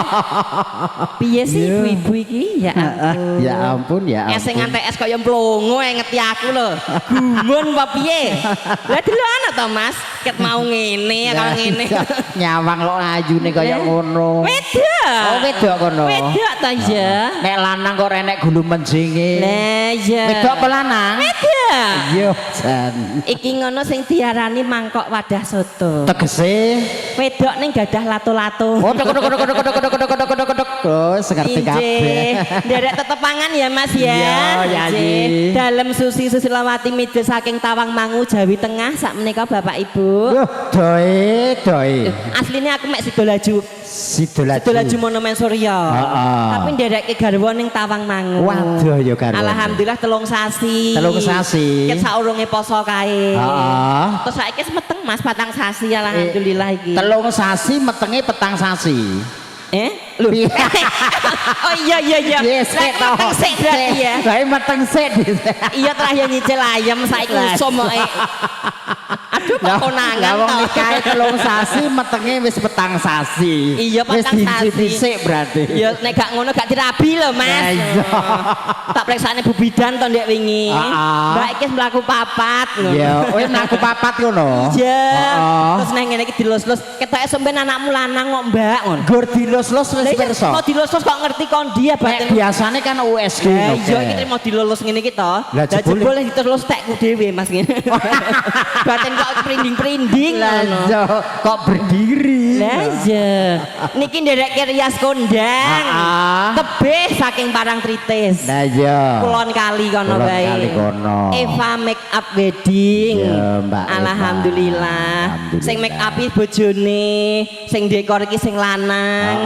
Piye sih ibu-ibu iki? Ya ampun. Ya ampun ya ampun. Sing ngantek es kaya mlongo ngeti aku lho. Gumun apa piye? Lah delok to Mas, ket mau ngene kalau ngene. Nyawang lo ajune kaya ngono. Wedok. Oh wedok kono. Wedok ta ya. Nek lanang kok renek gulu menjinge. Lah iya. Wedok apa lanang? Wedok. Iya jan. Iki ngono sing diarani mangkok wadah soto. Tegese Wedok ning gadah lato-lato. oh kodok. Oh, ngerti kabeh. Nderek tetepangan ya Mas ya. Iya, Nyi. Dalam Susi Susilawati Midil saking Tawangmangu Jawi Tengah sak menika Bapak Ibu. Doe. Aslinya aku mek Sidolaju. Sidolaju Monumen Surya. Tapi ndereke garwa ning Tawangmangu. Waduh ya garwa. Alhamdulillah telung sasi. Ket saurunge poso kae. Terus saiki meteng Mas patang sasi alhamdulillah iki. Telung sasi metenge petang sasi. Lho. Oh iya. Yes, Meteng sik berarti ya. Lah meteng sik. Iya terakhir nyicil ayam saiki usum kok. Aduh kok konangan Lah wong to. nikahe telung sasi metenge wis petang sasi. Iya, petang sasi. Wis dhisik berarti. Ya nek gak ngono gak dirabi lho Mas. Lah iya. Tak preksane Bu Bidan to ndek wingi. Mbak iki mlaku papat ngono. Ya, kowe mlaku papat ngono. Iya. Terus nang ngene iki dilus-lus ketoke sampean anakmu lanang kok Mbak ngono. Gur dilus-lus wis pirsa. Mau dilus-lus kok ngerti kon dia batin. Biasane kan USG Lah ngono. iya iki mau dilulus ngene iki to. Lah jebule diterus tekku dhewe Mas ngene. Batin kok perinding-perinding ngono. Lah kok berdiri. Lah iya. Niki ndereke rias kondang. Tebih saking Parangtritis. Lah iya. Kulon kali kono Kulon bae. Kali kono. Eva Make Up Wedding. Ya, Mbak Eva. Alhamdulillah. Sing make up bojone, sing dekor iki sing lanang.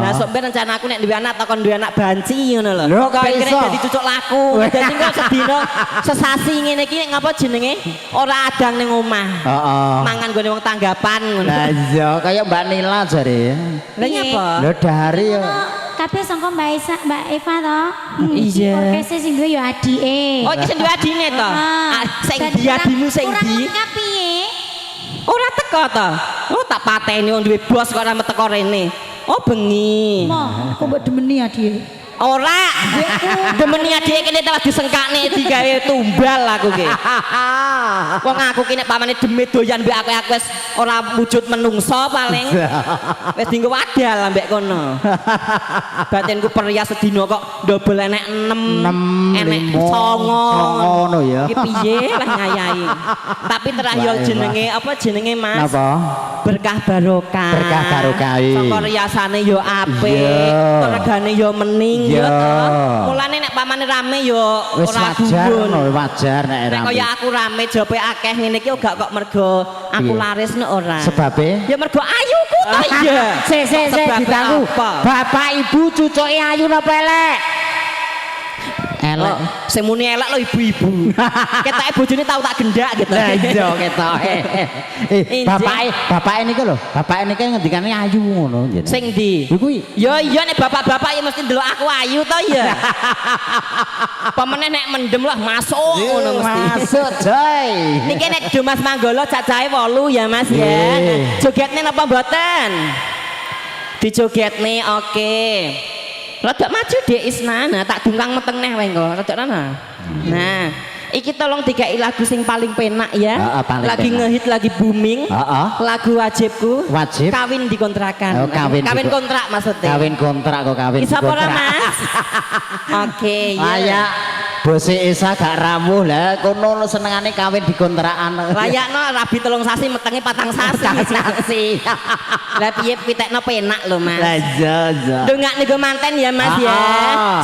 Lah sok ben rencana aku nek duwe anak takon duwe anak banci ngono lho. Lho, kok Ben kira iso? dadi cucuk laku. Dadi kok sedina sesasi ngene iki ngapa jenenge ora adang ning omah. Mangan gone wong tanggapan ngono. Lah iya kaya Mbak Nila jare. Lah nyapa? Lho dari yo. Kabeh sangka Mbak Eva to. Iya. Orkese sing duwe ya adike. Oh iki sing duwe adine to. Sing diadimu sing Kurang di. lengkap piye? Ora teko to. Oh tak pateni wong duwe bos kok ora meteko rene. Oh bengi. Moh, kok mbok demeni adike. Ora. Demeni adike kene telah disengkakne digawe tumbal aku ki. Wong aku ki nek pamane demit doyan mbek aku wis ora wujud menungso paling. Wis dienggo wadal ambek kono. Batinku perias sedina kok ndobel enek 6, enek 9. ngono ya. Iki piye lah ngayahi. Tapi terakhir jenenge apa jenenge Mas? Napa? Berkah barokah. Berkah barokah. Saka riasane yo apik, Iya. regane yo mening Iya. yo to. Mulane nek pamane rame yo Wis ora wajar gumun. ngono, wajar nek Nek rame. kaya aku rame jope akeh ngene iki gak kok mergo aku Iya. laris nek ora. Sebabe Ya mergo ayuku to iya. Sik Sebab ditanggu. apa? Bapak ibu cucuke ayu napa elek? Elek. Oh, sing muni elek lho ibu-ibu. Ketoke bojone tau tak gendak gitu. Lah iya ketoke. Injing. Bapake niku lho, bapake niku ngendikane ayu ngono jenenge. Sing ndi? Iku kuwi. Ya iya nek bapak-bapak ya mesti ndelok aku ayu to ya. Pemene nek mendem lah masuk ngono mesti. Masuk, coy. Niki nek Dimas Manggolo cacahe 8 ya Mas ya. Nggih. Jogetne napa mboten? Dijogetne oke. Rada maju Dek Isna, nah tak dungkang meteng neh wae engko. Rada ana. Nah, iki tolong dikai lagu sing paling penak ya. Heeh, paling lagi penak. ngehit, lagi booming. Heeh. Lagu wajibku. Wajib. Kawin dikontrakan. Oh, kawin kontrak maksudnya. Kawin kontrak kok kawin. Bisa apa ora, dikontrak. Mas? Oke, ya. Layak bose Esa gak ramuh lah kono senengane kawin dikontrakan. Layakno rabi 3 sasi metenge 4 sasi. Lah piye pitekno penak lho, Mas. Lah iya. Dongak nego manten ya Mas ya.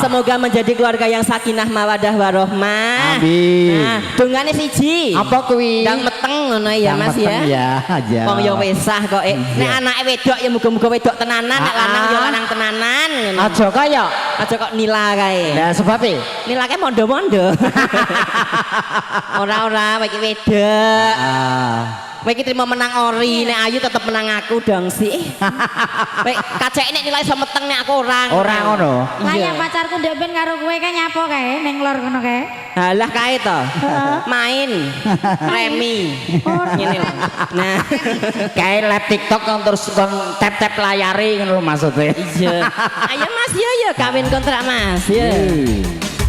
Semoga menjadi keluarga yang sakinah mawadah warohmah. Amin. Nah, dongane siji. Apa kuwi? Ndang meteng ngono ya Mas ya. Ya, aja. Wong ya wesah kok. Nek anake wedok ya muga-muga wedok tenanan, nek lanang ya lanang tenanan ngono. Aja kaya. Aja kok nila kae. Lah sebabe Nilake mondo-mondo. Ora-ora iki wedok. Kowe iki trimo menang ori, nek ayu tetep menang aku dong sih. Kowe kaceke nek nilai iso meteng nek aku ora. ora ngono. Layak pacarku ndek ben karo kowe kae nyapo kae ning lor kono kae. Halah kae to. Main remi. Ngene lho. Nah, Kae live TikTok kan terus kon tap-tap layare ngono lho maksudnya. iya. Ayo Mas ya kawin kontrak Mas ya.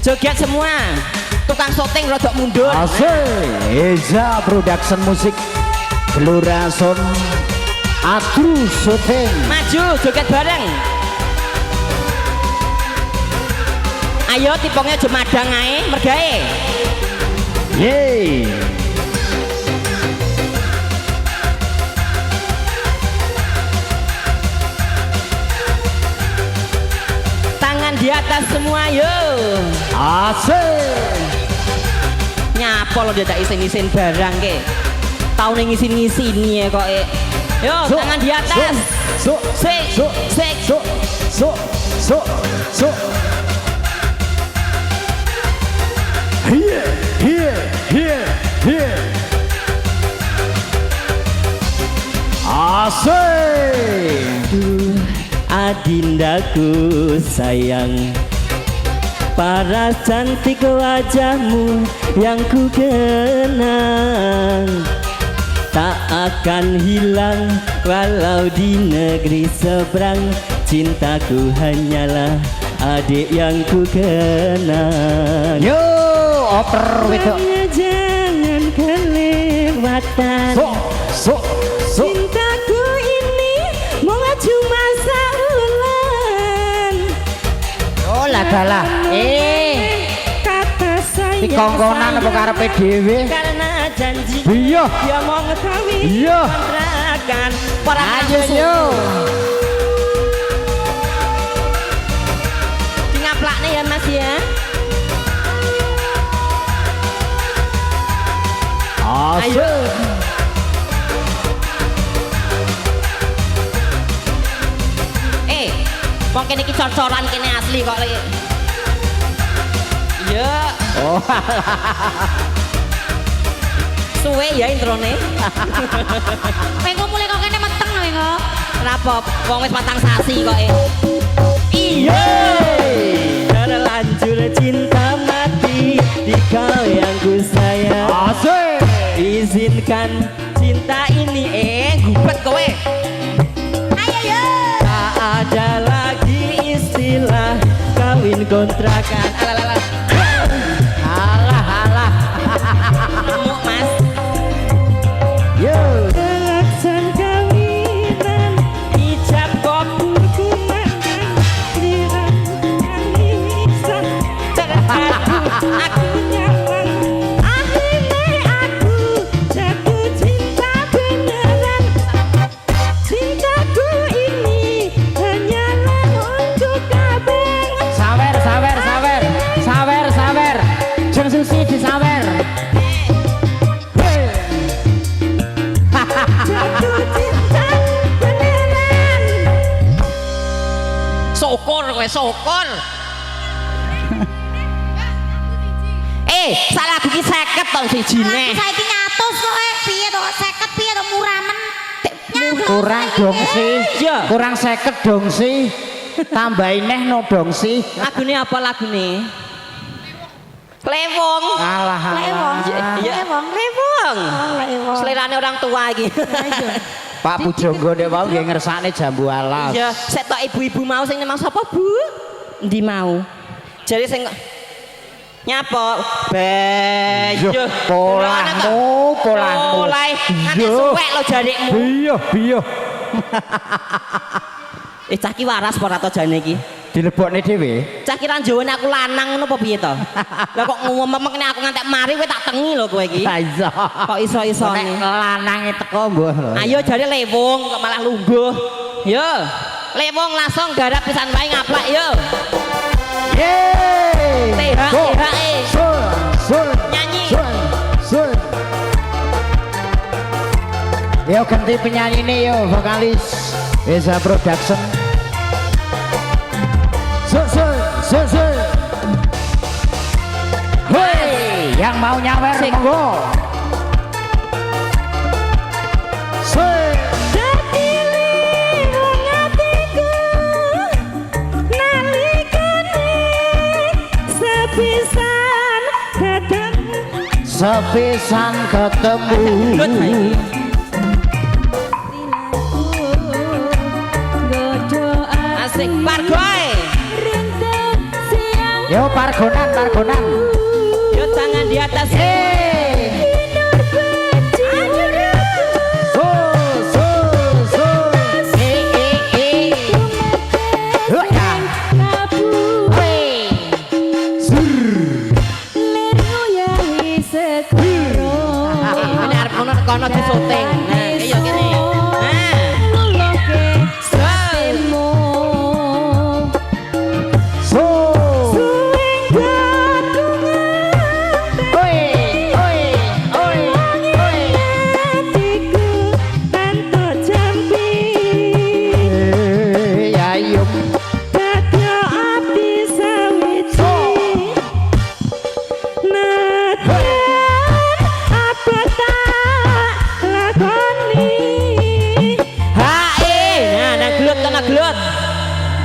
Joget semua. Tukang syuting rodok mundur. Asik. Eza Production Musik Gelora Son Atru Syuting. Maju joget bareng. Ayo tipongnya aja madang ae, mergae. Yeay. Tangan di atas semua yo. Asik. Nyapa lo dia tak isin-isin barang ke. Tau ning ngisin-ngisini ya kok. Yo, Su, tangan di atas. Su, Sik, su, sik. su, su, su, su. Here, here, here, here. Asik. Adindaku sayang, paras cantik wajahmu yang ku kenang tak akan hilang walau di negeri seberang. Cintaku hanyalah adik yang ku kenang. Yo, oper wedok. Jangan kelewatan. So, Cintaku ini mau cuma saulan. Oh lah dalah. Kata saya Dikongkonan apa karepe dhewe? karena janji Iya. dia mau ngekawin Iya. kontrakan. Para Ayo yo. ngaplakne ya Mas ya. Ayo. Wong kene iki cor-coran kene asli kok lagi. Iya. Oh. Suwe ya introne. Pengko mulai kok kene meteng lho kok. Kenapa? Wong wis patang sasi kok. Iya. Terlanjur cinta mati di kau yang ku sayang. Asik. Izinkan cinta ini gubet kowe. Ayo yo. Tak ada lagi istilah kawin kontrakan. Alah. Alah. Ngamuk Mas. Yo. Pelaksan kawinan ijab kabul kumandang dirang kalisan aku nyaman akhirnya aku jatuh cinta beneran. Cintaku ini hanyalah untuk kabeh. Sawer. syukur. Salah lagu ki 50 to sijine. Saiki 100 kok piye to 50 piye to murah men. Kurang dong sih. Iya. Kurang 50 dong sih. Tambahin neh no dong sih. Lagune apa lagune? Lewong. Alah. Lewong. Lewong. Lewong. Lewong. Selerane orang tua iki. Pak Pujangga nek mau nggih ngersakne jambu alas. Iya, sek tok ibu-ibu mau sing nemang sapa, Bu? Endi mau? Jare sing nyapa? Bejo. Polahmu. Mulai ane suwek lo jarikmu. Biyo. Cah ki waras apa ora to jane iki? Dilebokne dhewe. Cah ki ranjawane aku lanang ngono apa piye to? Lah kok ngomong-ngomong aku ngantek mari kowe tak tengi lho kowe iki. Ha iya. Kok iso-isone? Nek lanange teko mbuh. Ayo jare lewung kok malah lungguh. Yo. Lewung langsung garap pisan wae ngaplak yo. Yeay. THE. Sun. Nyanyi. Sun. Yo ganti penyanyi nih yo vokalis Eza Production. Sun. Hei, yang mau nyawer monggo. Sun. Sepisan ketemu. Asik pargoy. Yo pargonan. Yo tangan di atas. Ini arep ngono kono di syuting. Nah, iya kene.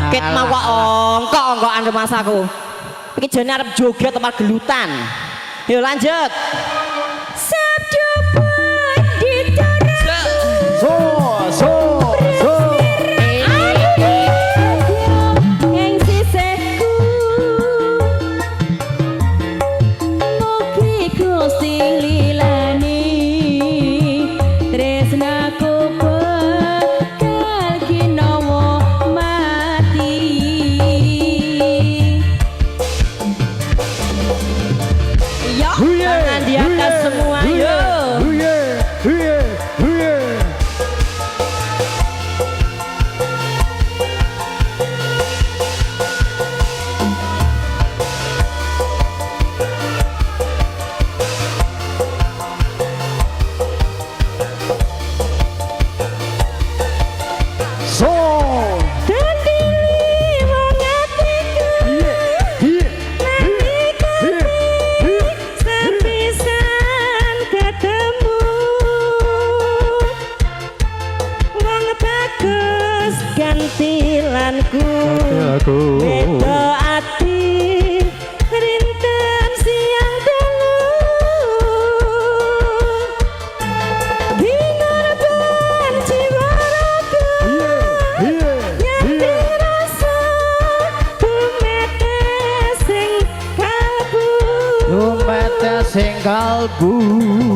Ket mau kok ongkok-ongkokan rumah saku. Iki jane arep joget tempat gelutan. Yuk lanjut. Sabtu di di atas semua yuk. Beda ati rinten siang dulu dingarban jiwa raga yang dirasa tumete sing kalbu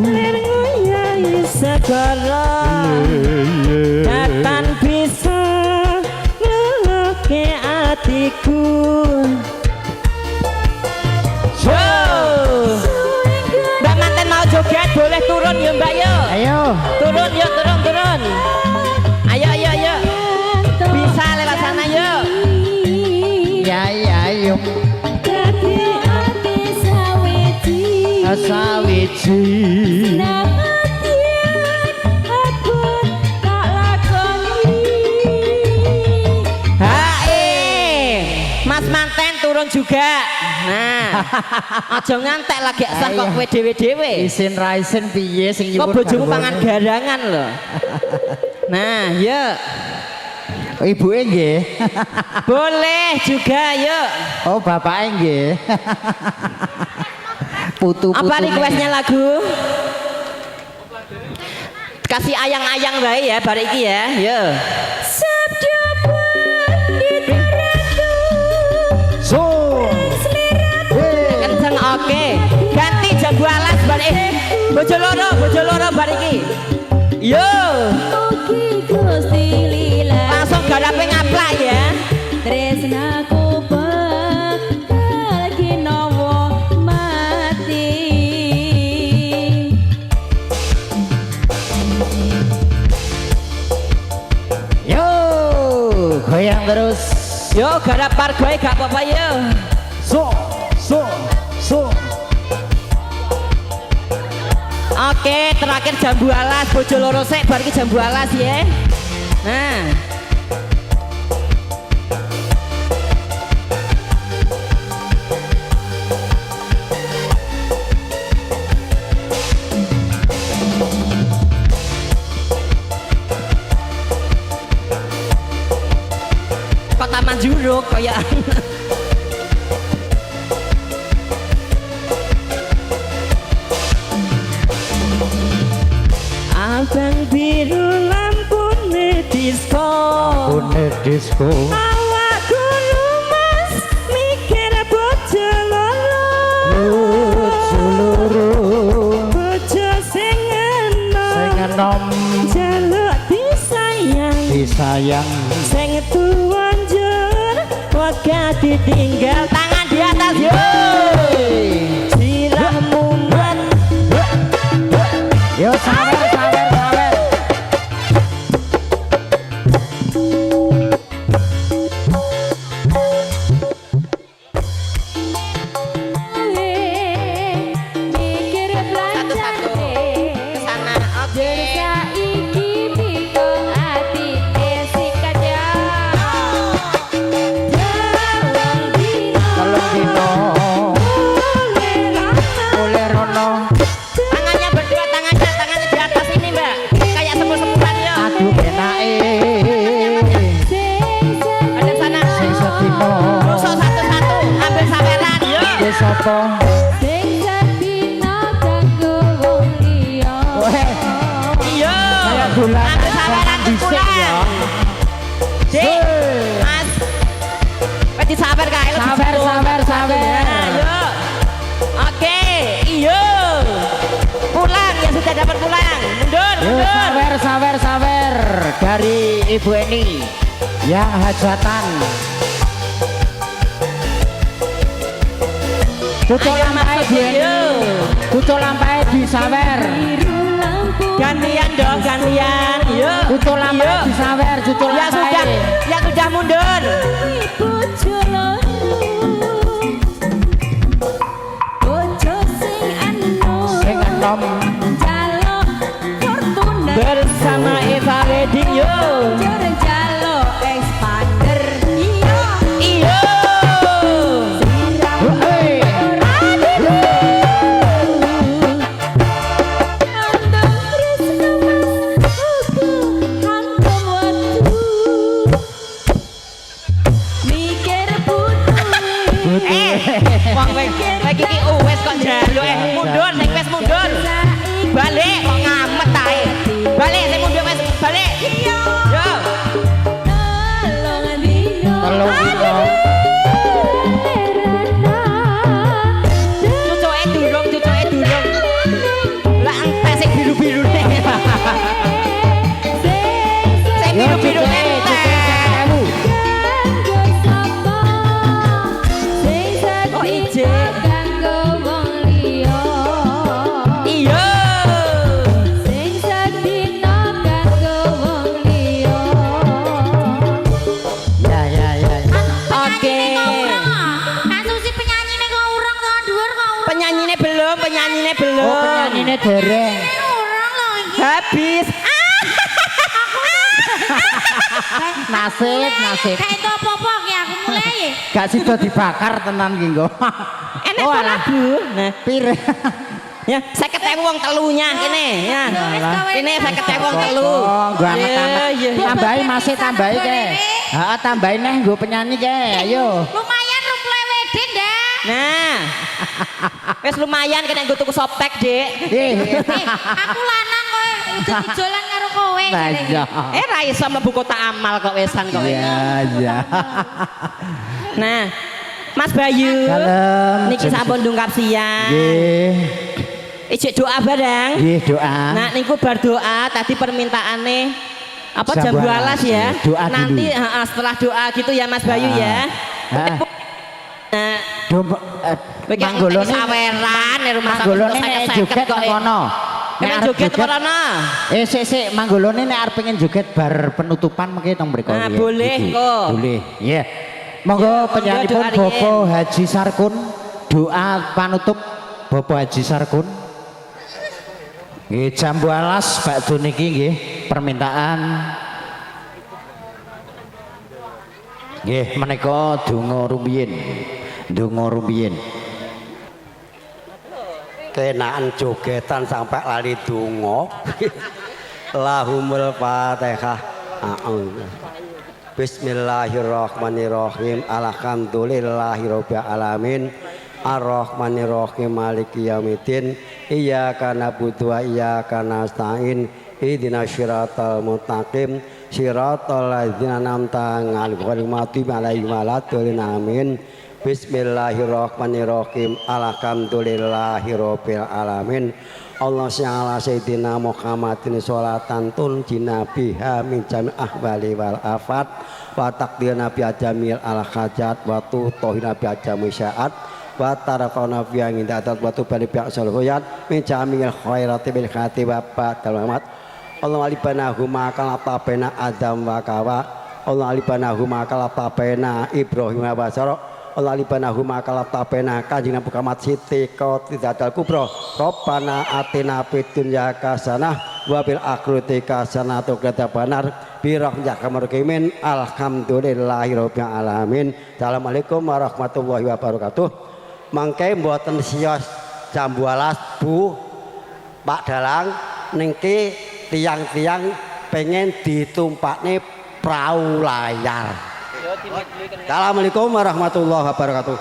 nirnguyai segala datan bisa ngeluke hatiku. Mbak manten mau joget boleh turun ya mbak yo. Ayo. Turun yuk turun. Ayo. Bisa lewat sana yuk. Ya ayo. Sawiji. turun juga. Nah, aja ngantek lagi sah kok kowe dhewe-dhewe. Isin ra isin piye sing Kok nyuwun bojomu garwane? pangan garangan lho. Nah, yuk. Ibuke nggih. Boleh juga, yuk. Oh, bapake nggih. Putu-putu. Apa requestnya lagu? Kasih ayang-ayang bae ya, bar iki ya. Yuk. Sabda panditaraku So. Kenceng oke. Ganti jambu alas bar bojo loro bar iki. Yo. Mugi Gusti lila Langsung garape ngaplak ya. tresnaku bakal ginawa mati. Yo, goyang terus. Yo garap pargoe gak apa-apa yo. So. Oke, terakhir jambu alas bojo loro sik bar iki jambu alas ya. Nah. Kok taman juruk kayak abang biru lampune disco. Bune disco. Awakku lumas mikir bojo loro. Bojo sing Sing enom jaluk disayang. disayang. Sing tuwa njur waka ditinggal. Tangan di atas yo. Sirahmu mat. Yo sawer. Mikir belanjane Kesana. Oke. saiki miko atine si kaca. Dalang dino Telung dino oleh rono. Tangannya berdua, tangannya di atas ini mbak. Kayak sepul-sepulan yo. Aduh enake. Ada sana. Sing sedino. Rusuk satu-satu, ambil saweran yo. Wis apa? sing sedina kanggo wong liya. Iya. Kayak bulan Ambil saweran dhisik pulang. ya. Dik, Mas. Wes disawer kae. Sawer. Nah, yo. Oke, iyo. Pulang ya sudah dapat pulang. Mundur. Yo sawer dari Ibu Eni yang hajatan. Tutul Ayo, lampahe Mas, Bu yo. Eni. Tutul lampahe disawer. Biru lampu Gantian dong, gantian. Yo. Tutul lampahe Yo. disawer, tutul Ya sudah, lampahe. ya sudah mundur. bojo loro. Bojo sing Sing enom jaluk fortuna. Bersama Eva Wedding yo. Jur jaluk expander. Iya. Iyo. Hei. Andang tresno mas aku hantam waktu. Mikir butuh. Wong lagi ki wes kok njaluk mundur ning wes mundur. Balik kok ngamet ae. Balik sing mundur wes balik. Yo. Tolong dino. Telung dino. Cucuke durung. Lah entek sing biru-biru nih. Sing Yo biru-biru cucuke, entek. Oh, ijik. Iyo. Ya. Oke. Penyanyine belum. Oh penyanyine dereng. Habis. Nasib. Kayak itu apa-apa kayak aku mulai ya. Gak sida dibakar tenan ki nggo. Enak kok lagu. Nah, Pire. ya 50.000 wong telunya kene ya. Kene 50.000 wong telu. Oh, nggo amat-amat. Iya, iya. Tambahi masih tambahi ke. Heeh, tambahi neh nggo penyanyi ke. Ayo. Lumayan rumple wedin dah. Nah. Wes lumayan kena nggo tuku softtek, Dik. Aku lanang kowe ujuk-ujolan karo kowe. Nah, iya. Ra iso mlebu kota amal kok wesan kok. Iya, iya. Nah, Mas Bayu. Dalem. Niki sampun ndungkap siang. Nggih. Ijik doa bareng. Nggih, doa. Nah, niku bar doa tadi permintaane apa Jambu jambu alas, alas ya. doa dulu. Nanti setelah doa gitu ya Mas Bayu ya. Nah, Manggolone saweran di rumah Manggolone nek joget nang kono. Nek joget kono. Sik manggolone nek arep pengen joget bar penutupan mengke teng mriko. Nah, boleh kok. Boleh. Iya. Monggo penyanyiipun doa Bapak Haji Sarkun doa panutup Bapak Haji Sarkun. Nggih jambu alas bakdo niki nggih permintaan. Nggih menika donga rumiyin. Donga rumiyin. Kenaan jogetan sampai lali donga. Lahumul Fatihah. Bismillahirrahmanirrahim. Alhamdulillahirabbil alamin. Ar-Rahmanirrahim Maliki Yaumiddin. Iyyaka na'budu wa iyyaka nasta'in. Ihdinas siratal mustaqim. Siratal ladzina an'amta 'alaihim ghairil maghdubi 'alaihim waladdallin. Amin. Bismillahirrahmanirrahim. Alhamdulillahirabbil alamin. Allah Ta'ala Sayyidina Muhammadin sholatan tunjina biha min jami' ahwali wal afat wa taqdirna bi jamil al hajat wa tuhina bi jami syaat wa tarafana fi inda atat wa tubali bi asal huyat min jamil khairati bil khati wa patalamat. Allah alibanahu ma kalata baina Adam wa Kawa. Allah alibanahu ma kalata baina Ibrahim wa Basara. Allah libanahu makalata pena kanjeng Nabi Muhammad Siti Qatidatul Kubra. Rabbana atina fid dunya hasanah wa fil akhirati hasanah wa qina adzabannar bi rahmatika marhamin. Alhamdulillahirabbil alamin. Assalamualaikum warahmatullahi wabarakatuh. Mangke mboten siyos jambu alas Bu Pak Dalang ningki tiang-tiang pengen ditumpakne prau layar. Assalamualaikum warahmatullahi wabarakatuh.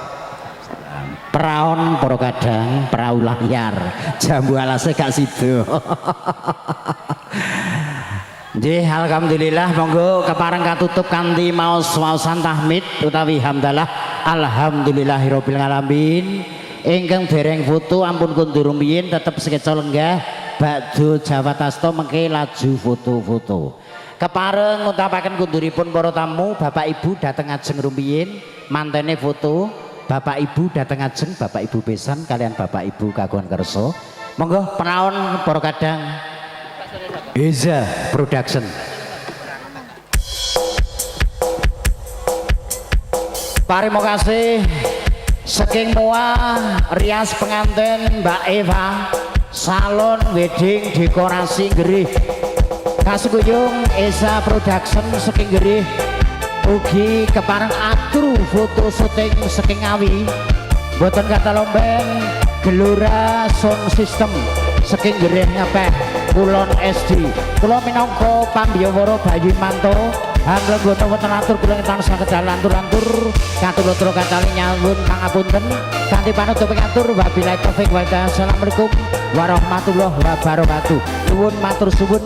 Praon para kadang prau layar jambu alase gak sido. Nggih alhamdulillah monggo kepareng katutup kanthi maos-maosan tahmid utawi hamdalah alhamdulillahirabbil alamin. Ingkang dereng foto ampun kundur rumiyin tetep sekeca lenggah bakdo Jawa Tasto mengke laju foto-foto. Kepareng ngucapaken kunduripun para tamu Bapak Ibu dateng ajeng rumiyin mantene foto Bapak Ibu dateng ajeng Bapak Ibu besan kalian Bapak Ibu kagungan kersa monggo praon para kadang Eza Production. Parimo kasih saking Moa rias pengantin Mbak Eva salon wedding dekorasi gerih kasuguyung Eza Production saking gerih ugi kepareng atur foto syuting saking Ngawi boten kata lomben Gelora Sound System saking gerih nyapeh Kulon SD kula minangka pambiyawara Bayu Manto anggenipun wonten atur kula ingkang saged lantur-lantur katulotra katali nyawun pangapunten kanthi panutup atur wabillahi taufik wa hidayah. Assalamualaikum warahmatullahi wabarakatuh. Nuwun matur suwun.